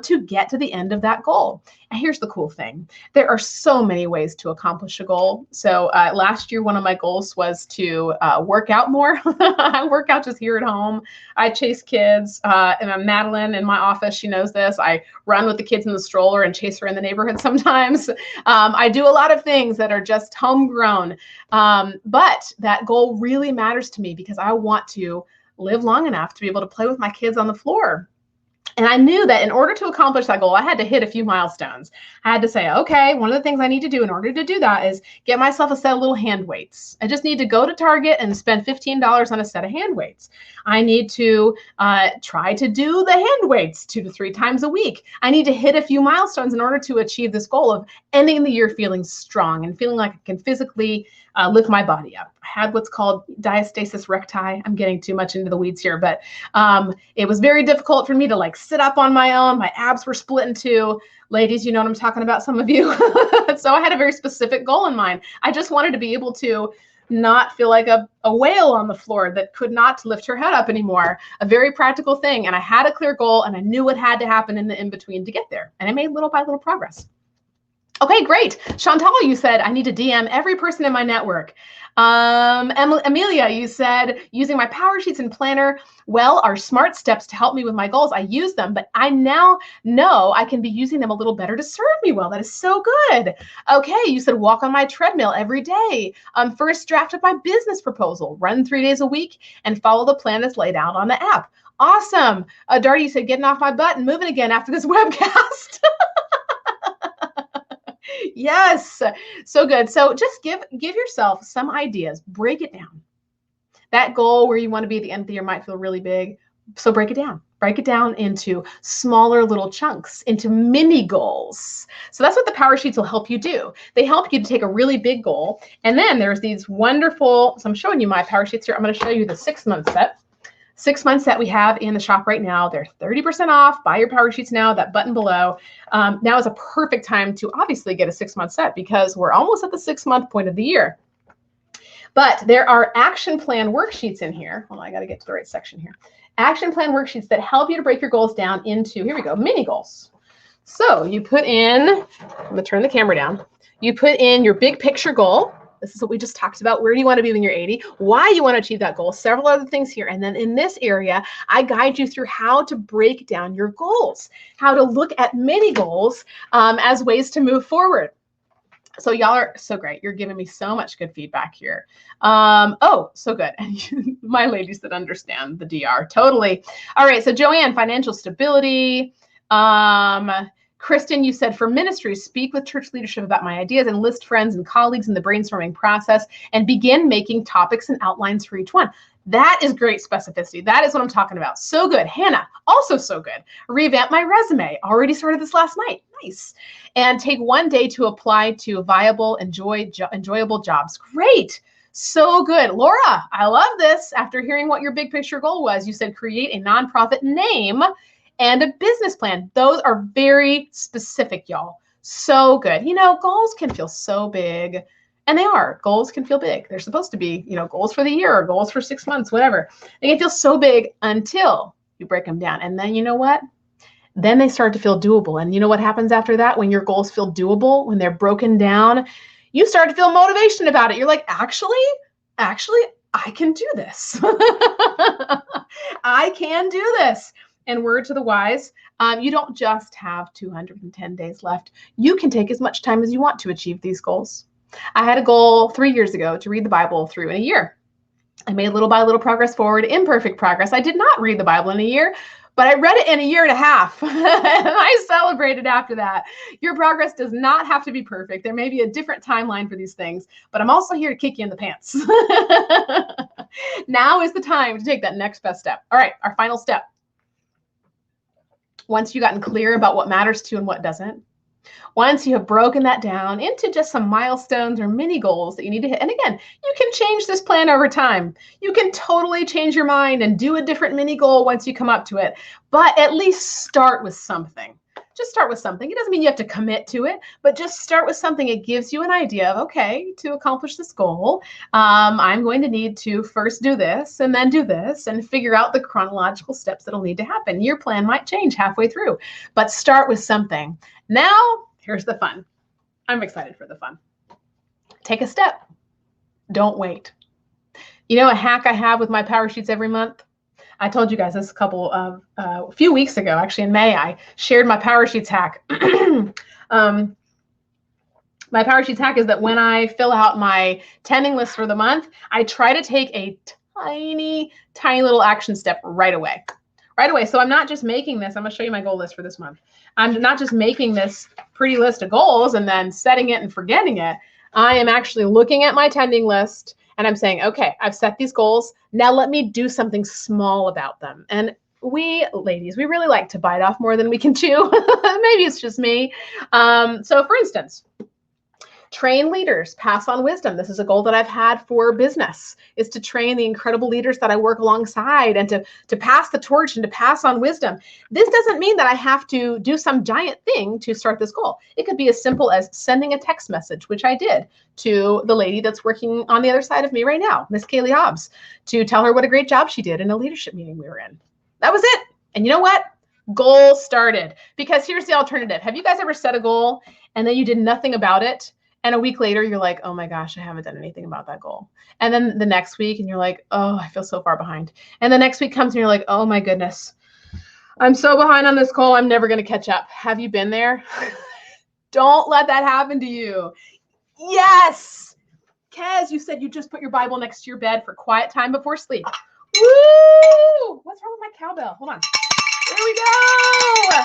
to get to the end of that goal. And here's the cool thing. There are so many ways to accomplish a goal. So last year, one of my goals was to work out more. I work out just here at home. I chase kids. And Madeline in my office, she knows this. I run with the kids in the stroller and chase her in the neighborhood sometimes. I do a lot of things that are just homegrown. But that goal really matters to me because I want to live long enough to be able to play with my kids on the floor. And I knew that in order to accomplish that goal, I had to hit a few milestones. I had to say, okay, one of the things I need to do in order to do that is get myself a set of little hand weights. I just need to go to Target and spend $15 on a set of hand weights. I need to try to do the hand weights 2 to 3 times a week. I need to hit a few milestones in order to achieve this goal of ending the year feeling strong and feeling like I can physically lift my body up. I had what's called diastasis recti. I'm getting too much into the weeds here, but it was very difficult for me to sit up on my own. My abs were split in 2. Ladies, you know what I'm talking about, some of you. So I had a very specific goal in mind. I just wanted to be able to not feel like a whale on the floor that could not lift her head up anymore. A very practical thing. And I had a clear goal and I knew what had to happen in the in-between to get there. And I made little by little progress. Okay, great. Chantal, you said, I need to DM every person in my network. Amelia, you said, using my PowerSheets and Planner, well, are smart steps to help me with my goals. I use them, but I now know I can be using them a little better to serve me well. That is so good. Okay, you said, walk on my treadmill every day. First draft of my business proposal, run 3 days a week, and follow the plan that's laid out on the app. Awesome. Darty, you said, getting off my butt and moving again after this webcast. Yes, so good. So just give yourself some ideas, break it down. That goal where you want to be at the end of the year might feel really big. So break it down. Break it down into smaller little chunks, into mini goals. So that's what the PowerSheets will help you do. They help you to take a really big goal. And then there's these wonderful, so I'm showing you my PowerSheets here. I'm going to show you the 6-month set. 6 months that we have in the shop right now. They're 30% off. Buy your PowerSheets now, that button below. Now is a perfect time to obviously get a 6-month set because we're almost at the 6-month point of the year. But there are action plan worksheets in here. Hold on, I got to get to the right section here. Action plan worksheets that help you to break your goals down into, here we go, mini goals. So you put in, I'm going to turn the camera down. You put in your big picture goal. This is what we just talked about. Where do you want to be when you're 80? Why you want to achieve that goal? Several other things here. And then in this area, I guide you through how to break down your goals, how to look at mini goals as ways to move forward. So y'all are so great. You're giving me so much good feedback here. Oh, so good. And my ladies that understand the DR. Totally. All right. So Joanne, financial stability. Kristen, you said for ministry, speak with church leadership about my ideas and list friends and colleagues in the brainstorming process and begin making topics and outlines for each one. That is great specificity. That is what I'm talking about. So good. Hannah, also so good. Revamp my resume. Already started this last night. Nice. And take one day to apply to viable, enjoyable jobs. Great. So good. Laura, I love this. After hearing what your big picture goal was, you said create a nonprofit name and a business plan. Those are very specific, y'all. So good. You know, goals can feel so big, and they are. Goals can feel big. They're supposed to be, you know, goals for the year or goals for 6 months, whatever. They can feel so big until you break them down. And then you know what? Then they start to feel doable. And you know what happens after that? When your goals feel doable, when they're broken down, you start to feel motivation about it. You're like, actually, I can do this. I can do this. And word to the wise, you don't just have 210 days left. You can take as much time as you want to achieve these goals. I had a goal 3 years ago to read the Bible through in a year. I made little by little progress forward, imperfect progress. I did not read the Bible in a year, but I read it in a year and a half. And I celebrated after that. Your progress does not have to be perfect. There may be a different timeline for these things, but I'm also here to kick you in the pants. Now is the time to take that next best step. All right, our final step. Once you've gotten clear about what matters to you and what doesn't, once you have broken that down into just some milestones or mini goals that you need to hit, and again, you can change this plan over time. You can totally change your mind and do a different mini goal once you come up to it, but at least start with something. Just start with something. It doesn't mean you have to commit to it, but just start with something. It gives you an idea of, okay, to accomplish this goal, I'm going to need to first do this and then do this and figure out the chronological steps that'll need to happen. Your plan might change halfway through, but start with something. Now, here's the fun. I'm excited for the fun. Take a step. Don't wait. You know a hack I have with my PowerSheets every month? I told you guys this a few weeks ago, actually in May, I shared my PowerSheets hack. My PowerSheets hack is that when I fill out my tending list for the month, I try to take a tiny little action step right away. So I'm not just making this, I'm gonna show you my goal list for this month. I'm not just making this pretty list of goals and then setting it and forgetting it. I am actually looking at my tending list and I'm saying, okay, I've set these goals. Now let me do something small about them. And we ladies, we really like to bite off more than we can chew. Maybe it's just me. So for instance, train leaders, pass on wisdom. This is a goal that I've had for business, is to train the incredible leaders that I work alongside and to pass the torch and to pass on wisdom. This doesn't mean that I have to do some giant thing to start this goal. It could be as simple as sending a text message, which I did to the lady that's working on the other side of me right now, Miss Kaylee Hobbs, to tell her what a great job she did in a leadership meeting we were in. That was it. And you know what? Goal started. Because here's the alternative. Have you guys ever set a goal and then you did nothing about it. And a week later, you're like, oh my gosh, I haven't done anything about that goal. And then the next week, and you're like, oh, I feel so far behind. And the next week comes and you're like, oh my goodness, I'm so behind on this goal. I'm never going to catch up. Have you been there? Don't let that happen to you. Yes. Kez, you said you just put your Bible next to your bed for quiet time before sleep. Woo! What's wrong with my cowbell? Hold on. There we go.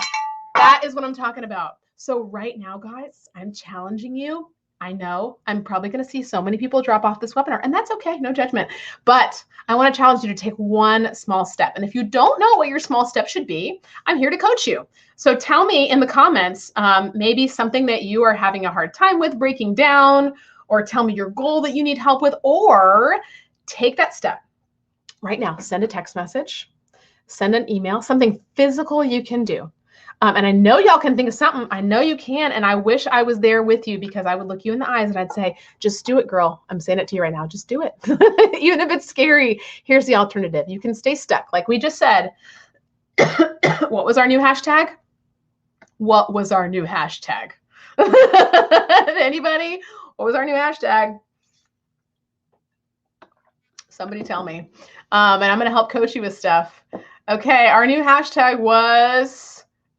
That is what I'm talking about. So right now, guys, I'm challenging you. I know I'm probably going to see so many people drop off this webinar, and that's okay. No judgment. But I want to challenge you to take one small step. And if you don't know what your small step should be, I'm here to coach you. So tell me in the comments, maybe something that you are having a hard time with breaking down, or tell me your goal that you need help with, or take that step right now. Send a text message, send an email, something physical you can do. And I know y'all can think of something. I know you can. And I wish I was there with you, because I would look you in the eyes and I'd say, just do it, girl. I'm saying it to you right now. Just do it. Even if it's scary, here's the alternative. You can stay stuck. Like we just said, what was our new hashtag? What was our new hashtag? Anybody? What was our new hashtag? Somebody tell me. And I'm going to help coach you with stuff. Okay. Our new hashtag was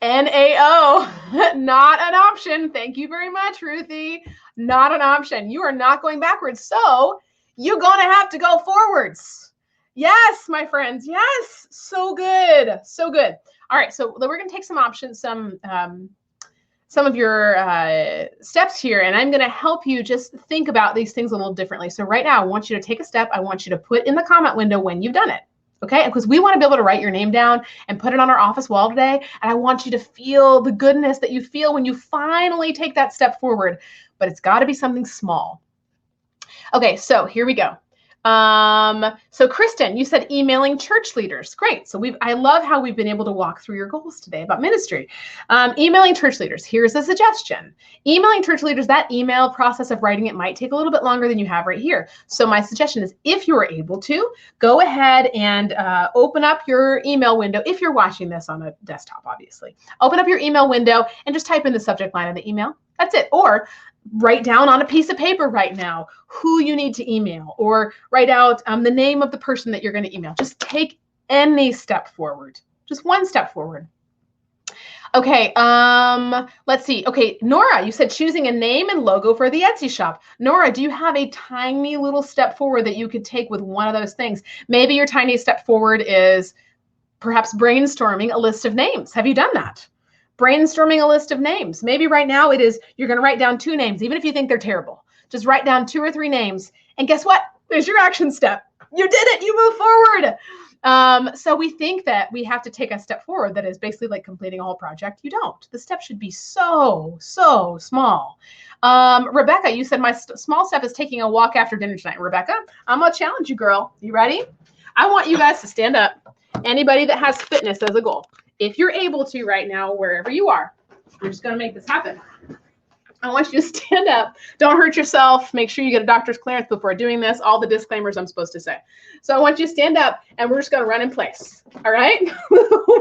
NAO, not an option. Thank you very much, Ruthie. Not an option. You are not going backwards. So you're going to have to go forwards. Yes, my friends. Yes. So good. So good. All right. So we're going to take some options, some of your steps here, and I'm going to help you just think about these things a little differently. So right now, I want you to take a step. I want you to put in the comment window when you've done it. Okay, because we want to be able to write your name down and put it on our office wall today. And I want you to feel the goodness that you feel when you finally take that step forward. But it's got to be something small. Okay, so here we go. So Kristen, you said emailing church leaders. Great. So I love how we've been able to walk through your goals today about ministry. Emailing church leaders. Here's a suggestion. Emailing church leaders, that email process of writing it might take a little bit longer than you have right here. So my suggestion is, if you are able to, go ahead and open up your email window. If you're watching this on a desktop, obviously, open up your email window and just type in the subject line of the email. That's it. Or write down on a piece of paper right now who you need to email, or write out the name of the person that you're going to email. Just take any step forward, just one step forward. Okay, let's see. Okay, Nora, you said choosing a name and logo for the Etsy shop. Nora, do you have a tiny little step forward that you could take with one of those things? Maybe your tiny step forward is perhaps brainstorming a list of names. Have you done that? Brainstorming a list of names. Maybe right now it is, you're going to write down 2 names, even if you think they're terrible. Just write down 2 or 3 names. And guess what? There's your action step. You did it. You move forward. So we think that we have to take a step forward that is basically like completing a whole project. You don't. The step should be so small. Rebecca, you said my small step is taking a walk after dinner tonight. Rebecca, I'm going to challenge you, girl. You ready? I want you guys to stand up. Anybody that has fitness as a goal. If you're able to right now, wherever you are, I'm just going to make this happen. I want you to stand up. Don't hurt yourself. Make sure you get a doctor's clearance before doing this. All the disclaimers I'm supposed to say. So I want you to stand up, and we're just going to run in place. All right?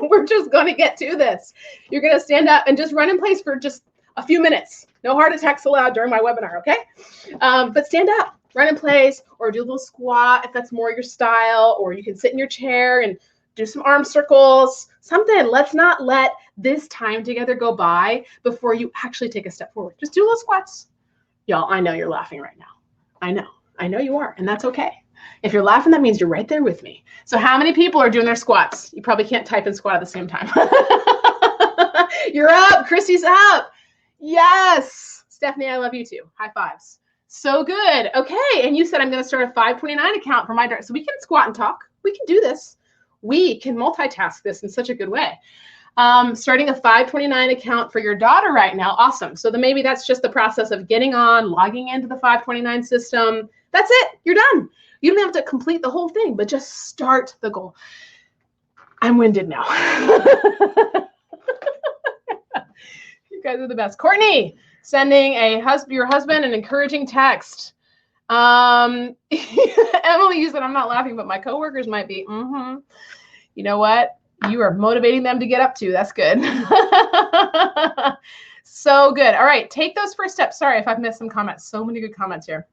We're just going to get to this. You're going to stand up and just run in place for just a few minutes. No heart attacks allowed during my webinar, okay? But stand up, run in place, or do a little squat if that's more your style, or you can sit in your chair and do some arm circles, something. Let's not let this time together go by before you actually take a step forward. Just do little squats. Y'all, I know you're laughing right now. I know you are, and that's okay. If you're laughing, that means you're right there with me. So how many people are doing their squats? You probably can't type and squat at the same time. You're up. Christy's up. Yes. Stephanie, I love you too. High fives. So good. Okay. And you said I'm going to start a 529 account for my daughter. So we can squat and talk. We can do this. We can multitask this in such a good way. Starting a 529 account for your daughter right now. Awesome. So then maybe that's just the process of getting on, logging into the 529 system. That's it. You're done. You don't have to complete the whole thing, but just start the goal. I'm winded now. You guys are the best. Courtney, sending your husband an encouraging text. Emily, you said I'm not laughing, but my coworkers might be. You know what? You are motivating them to get up to. That's good. So good. All right, take those first steps. Sorry if I've missed some comments. So many good comments here.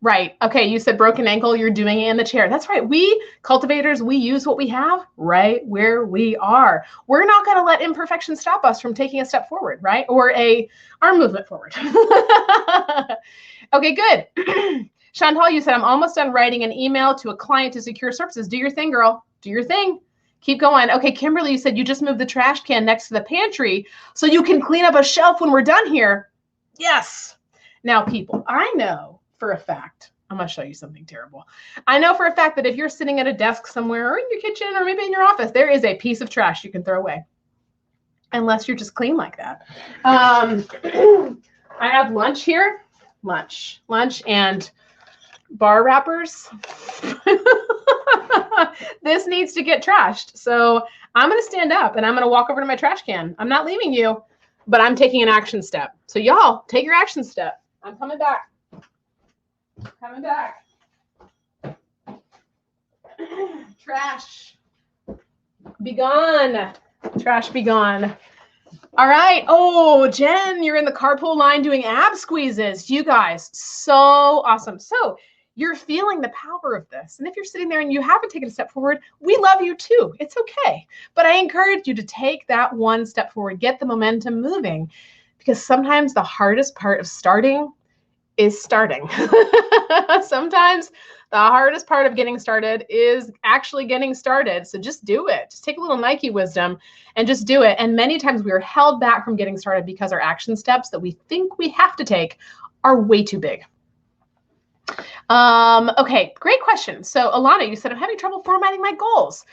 Right. Okay. You said broken ankle. You're doing it in the chair. That's right. We cultivators, we use what we have right where we are. We're not going to let imperfection stop us from taking a step forward, right? Or a arm movement forward. Okay, good. Chantal, you said, I'm almost done writing an email to a client to secure services. Do your thing, girl. Do your thing. Keep going. Okay, Kimberly, you said you just moved the trash can next to the pantry so you can clean up a shelf when we're done here. Yes. Now, people, I know for a fact, I'm going to show you something terrible. I know for a fact that if you're sitting at a desk somewhere or in your kitchen or maybe in your office, there is a piece of trash you can throw away. Unless you're just clean like that. I have lunch here. Lunch and bar wrappers. This needs to get trashed. So I'm going to stand up and I'm going to walk over to my trash can. I'm not leaving you, but I'm taking an action step. So y'all take your action step. I'm coming back. Coming back. Trash. Be gone. Trash be gone. All right. Oh, Jen, you're in the carpool line doing ab squeezes. You guys, so awesome. So you're feeling the power of this. And if you're sitting there and you haven't taken a step forward, we love you too. It's okay. But I encourage you to take that one step forward, get the momentum moving, because sometimes the hardest part of starting is starting. Sometimes the hardest part of getting started is actually getting started. So just do it. Just take a little Nike wisdom and just do it. And many times we are held back from getting started because our action steps that we think we have to take are way too big. Okay, great question. So Alana, you said, I'm having trouble formatting my goals.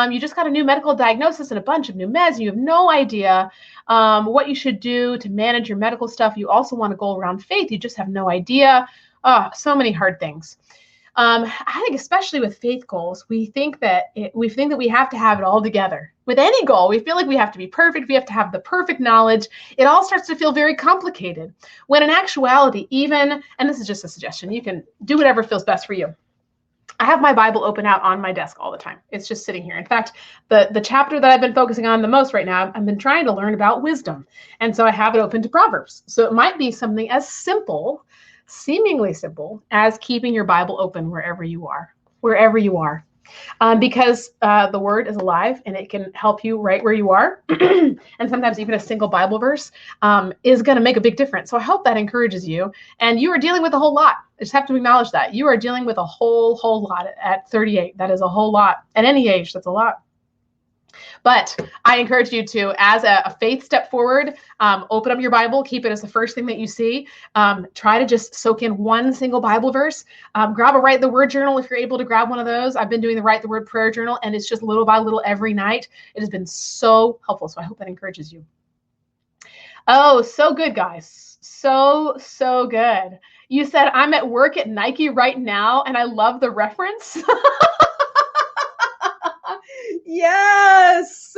You just got a new medical diagnosis and a bunch of new meds, and you have no idea what you should do to manage your medical stuff. You also want a goal around faith. You just have no idea. So many hard things. I think especially with faith goals, we think that we have to have it all together. With any goal, we feel like we have to be perfect. We have to have the perfect knowledge. It all starts to feel very complicated. When in actuality, even, and this is just a suggestion, you can do whatever feels best for you. I have my Bible open out on my desk all the time. It's just sitting here. In fact, the chapter that I've been focusing on the most right now, I've been trying to learn about wisdom. And so I have it open to Proverbs. So it might be something as simple, seemingly simple, as keeping your Bible open wherever you are, because the word is alive and it can help you right where you are. And sometimes even a single Bible verse is going to make a big difference. So I hope that encourages you. And you are dealing with a whole lot. I just have to acknowledge that you are dealing with a whole lot at 38. That is a whole lot. At any age, that's a lot. But I encourage you to, as a faith step forward, open up your Bible, keep it as the first thing that you see. Try to just soak in one single Bible verse. Grab a Write the Word journal if you're able to grab one of those. I've been doing the Write the Word prayer journal, and it's just little by little every night. It has been so helpful. So I hope that encourages you. Oh, so good, guys. So good. You said, I'm at work at Nike right now, and I love the reference. Yes.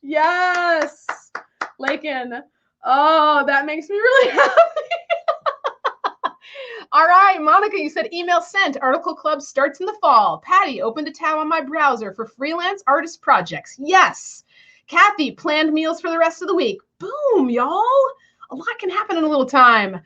Yes. Lakin. Oh, that makes me really happy. All right, Monica, you said email sent. Article club starts in the fall. Patty, opened a tab on my browser for freelance artist projects. Yes. Kathy, planned meals for the rest of the week. Boom, y'all. A lot can happen in a little time.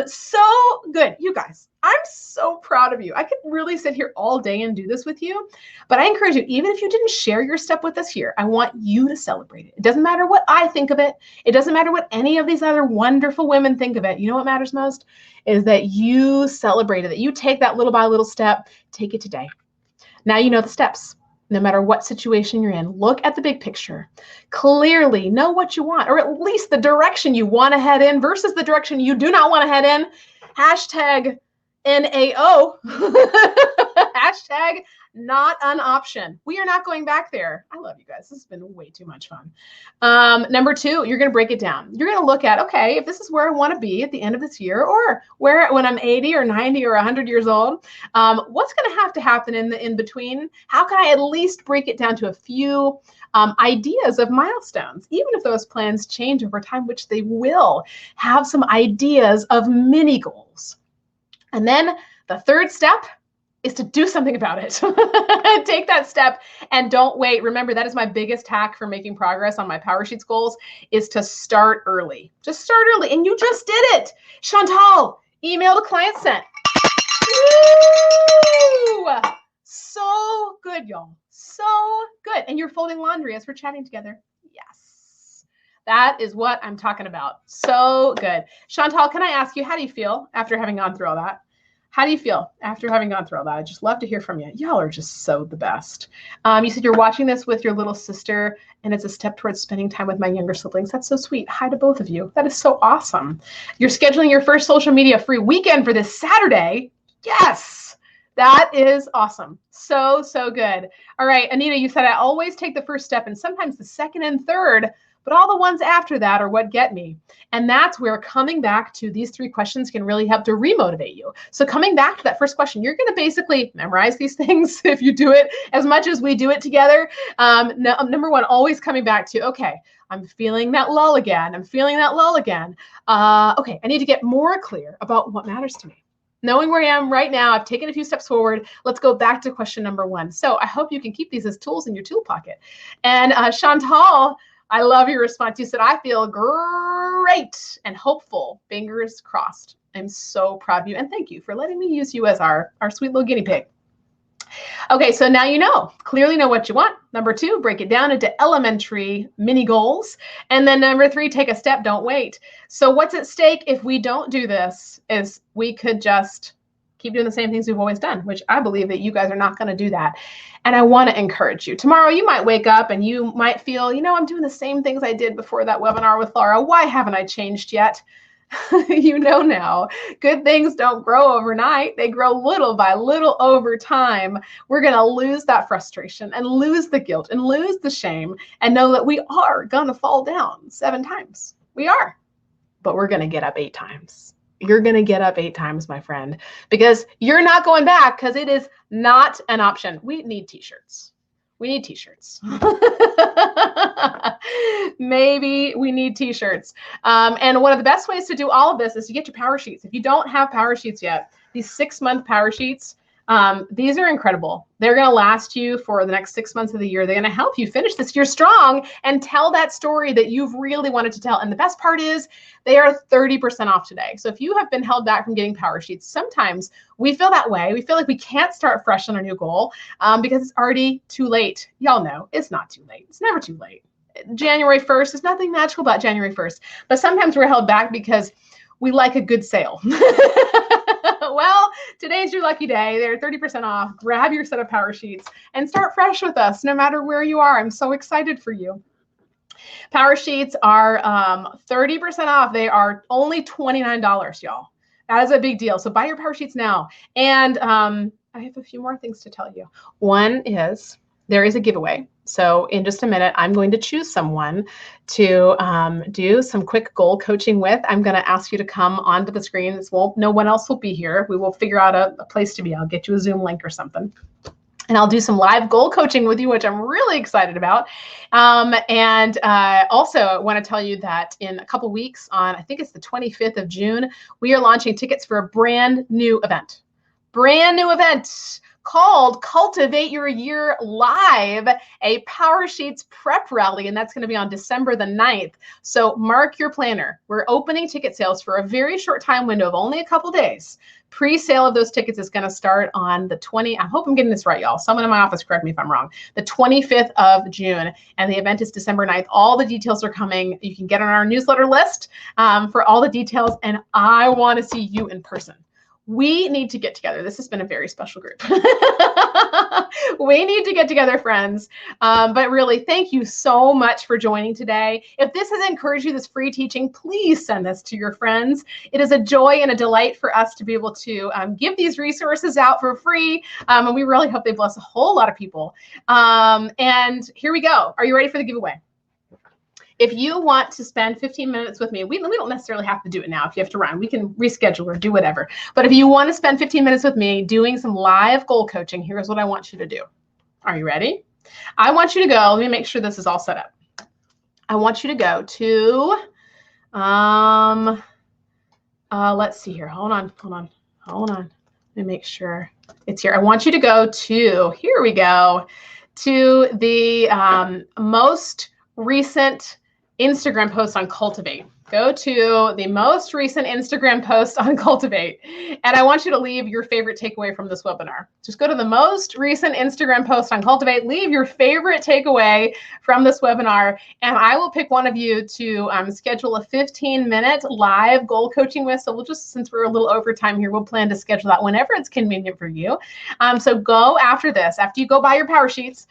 So good. You guys, I'm so proud of you. I could really sit here all day and do this with you, but I encourage you, even if you didn't share your step with us here, I want you to celebrate it. It doesn't matter what I think of it. It doesn't matter what any of these other wonderful women think of it. You know what matters most is that you celebrate it, that you take that little by little step, take it today. Now you know the steps. No matter what situation you're in, look at the big picture. Clearly know what you want, or at least the direction you want to head in versus the direction you do not want to head in. Hashtag NAO. Hashtag not an option. We are not going back there. I love you guys. This has been way too much fun. Number two, you're going to break it down. You're going to look at, okay, if this is where I want to be at the end of this year, or where when I'm 80 or 90 or 100 years old, what's going to happen in between? How can I at least break it down to a few ideas of milestones, even if those plans change over time, which they will, have some ideas of mini goals. And then the third step is to do something about it. Take that step and don't wait. Remember, that is my biggest hack for making progress on my PowerSheets goals, is to start early. Just start early. And you just did it. Chantal, email to client sent. Woo! So good, y'all. So good. And you're folding laundry as we're chatting together. Yes. That is what I'm talking about. So good. Chantal, can I ask you, how do you feel after having gone through all that? How do you feel after having gone through all that? I'd just love to hear from you. Y'all are just so the best. You said you're watching this with your little sister, and it's a step towards spending time with my younger siblings. That's so sweet. Hi to both of you. That is so awesome. You're scheduling your first social media free weekend for this Saturday. Yes, that is awesome. So, so good. All right, Anita, you said I always take the first step and sometimes the second and third, but all the ones after that are what get me. And that's where coming back to these 3 questions can really help to remotivate you. So coming back to that first question, you're going to basically memorize these things if you do it as much as we do it together. Number 1, always coming back to, okay, I'm feeling that lull again. I'm feeling that lull again. Okay, I need to get more clear about what matters to me. Knowing where I am right now, I've taken a few steps forward. Let's go back to question number 1. So I hope you can keep these as tools in your tool pocket. And Chantal, I love your response. You said, I feel great and hopeful. Fingers crossed. I'm so proud of you. And thank you for letting me use you as our sweet little guinea pig. Okay, so now you know, clearly know what you want. Number 2, break it down into elementary mini goals. And then number 3, take a step, don't wait. So what's at stake if we don't do this is we could just keep doing the same things we've always done, which I believe that you guys are not going to do that. And I want to encourage you. Tomorrow you might wake up and you might feel, you know, I'm doing the same things I did before that webinar with Lara. Why haven't I changed yet? You know now, good things don't grow overnight. They grow little by little over time. We're going to lose that frustration and lose the guilt and lose the shame and know that we are going to fall down 7 times. We are, but we're going to get up 8 times. You're going to get up 8 times, my friend, because you're not going back, because it is not an option. We need t-shirts. We need t-shirts. Maybe we need t-shirts. And one of the best ways to do all of this is to get your PowerSheets. If you don't have PowerSheets yet, these 6-month PowerSheets, these are incredible. They're going to last you for the next 6 months of the year. They're going to help you finish this year strong and tell that story that you've really wanted to tell. And the best part is they are 30% off today. So if you have been held back from getting PowerSheets, sometimes we feel that way. We feel like we can't start fresh on a new goal because it's already too late. Y'all know it's not too late. It's never too late. January 1st, there's nothing magical about January 1st, but sometimes we're held back because we like a good sale. Well, today's your lucky day. They're 30% off. Grab your set of PowerSheets and start fresh with us, no matter where you are. I'm so excited for you. PowerSheets are 30% off. They are only $29, y'all. That is a big deal. So buy your PowerSheets now. And I have a few more things to tell you. One is there is a giveaway. So in just a minute, I'm going to choose someone to do some quick goal coaching with. I'm going to ask you to come onto the screen. No one else will be here. We will figure out a place to be. I'll get you a Zoom link or something. And I'll do some live goal coaching with you, which I'm really excited about. Also, I want to tell you that in a couple weeks, on I think it's the 25th of June, we are launching tickets for a brand new event. Brand new event called Cultivate Your Year Live, a PowerSheets prep rally, and that's going to be on December the 9th. So mark your planner. We're opening ticket sales for a very short time window of only a couple days. Pre-sale of those tickets is going to start on the I hope I'm getting this right, y'all. Someone in my office correct me if I'm wrong. The 25th of June, and the event is December 9th. All the details are coming. You can get on our newsletter list for all the details, and I want to see you in person. We need to get together. This has been a very special group. We need to get together, friends. But really, thank you so much for joining today. If this has encouraged you, this free teaching, please send this to your friends. It is a joy and a delight for us to be able to give these resources out for free. And we really hope they bless a whole lot of people. And here we go. Are you ready for the giveaway? If you want to spend 15 minutes with me, we don't necessarily have to do it now. If you have to run, we can reschedule or do whatever. But if you want to spend 15 minutes with me doing some live goal coaching, here's what I want you to do. Are you ready? I want you to go. Let me make sure this is all set up. I want you to go to, let's see here. Hold on. Let me make sure. It's here. I want you to go to, here we go, to the most recent Instagram post on Cultivate. Go to the most recent Instagram post on Cultivate. And I want you to leave your favorite takeaway from this webinar. Just go to the most recent Instagram post on Cultivate, leave your favorite takeaway from this webinar, and I will pick one of you to schedule a 15-minute live goal coaching with. So we'll just, since we're a little over time here, we'll plan to schedule that whenever it's convenient for you. So go after this, after you go buy your PowerSheets,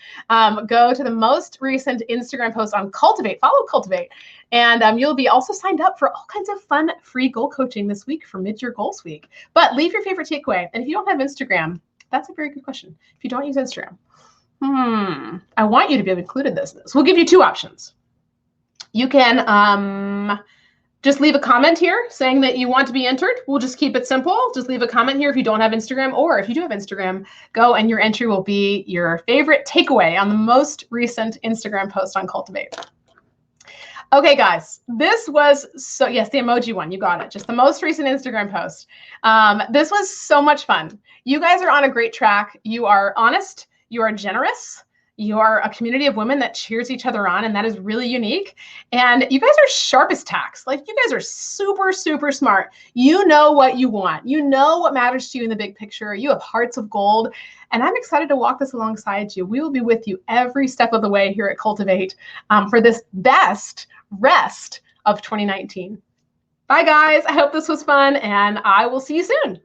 go to the most recent Instagram post on Cultivate, follow Cultivate, and you'll be also signed up for all kinds of fun free goal coaching this week for Mid-Year Goals Week. But leave your favorite takeaway. And if you don't have Instagram, that's a very good question. If you don't use Instagram, I want you to be included in this. We'll give you two options. You can just leave a comment here saying that you want to be entered. We'll just keep it simple. Just leave a comment here if you don't have Instagram, or if you do have Instagram, go and your entry will be your favorite takeaway on the most recent Instagram post on Cultivate. Okay, guys, this was so, yes, the emoji one, you got it. Just the most recent Instagram post. This was so much fun. You guys are on a great track. You are honest, you are generous, you are a community of women that cheers each other on, and that is really unique. And you guys are sharp as tacks. Like, you guys are super, super smart. You know what you want. You know what matters to you in the big picture. You have hearts of gold. And I'm excited to walk this alongside you. We will be with you every step of the way here at Cultivate for this best rest of 2019. Bye, guys. I hope this was fun, and I will see you soon.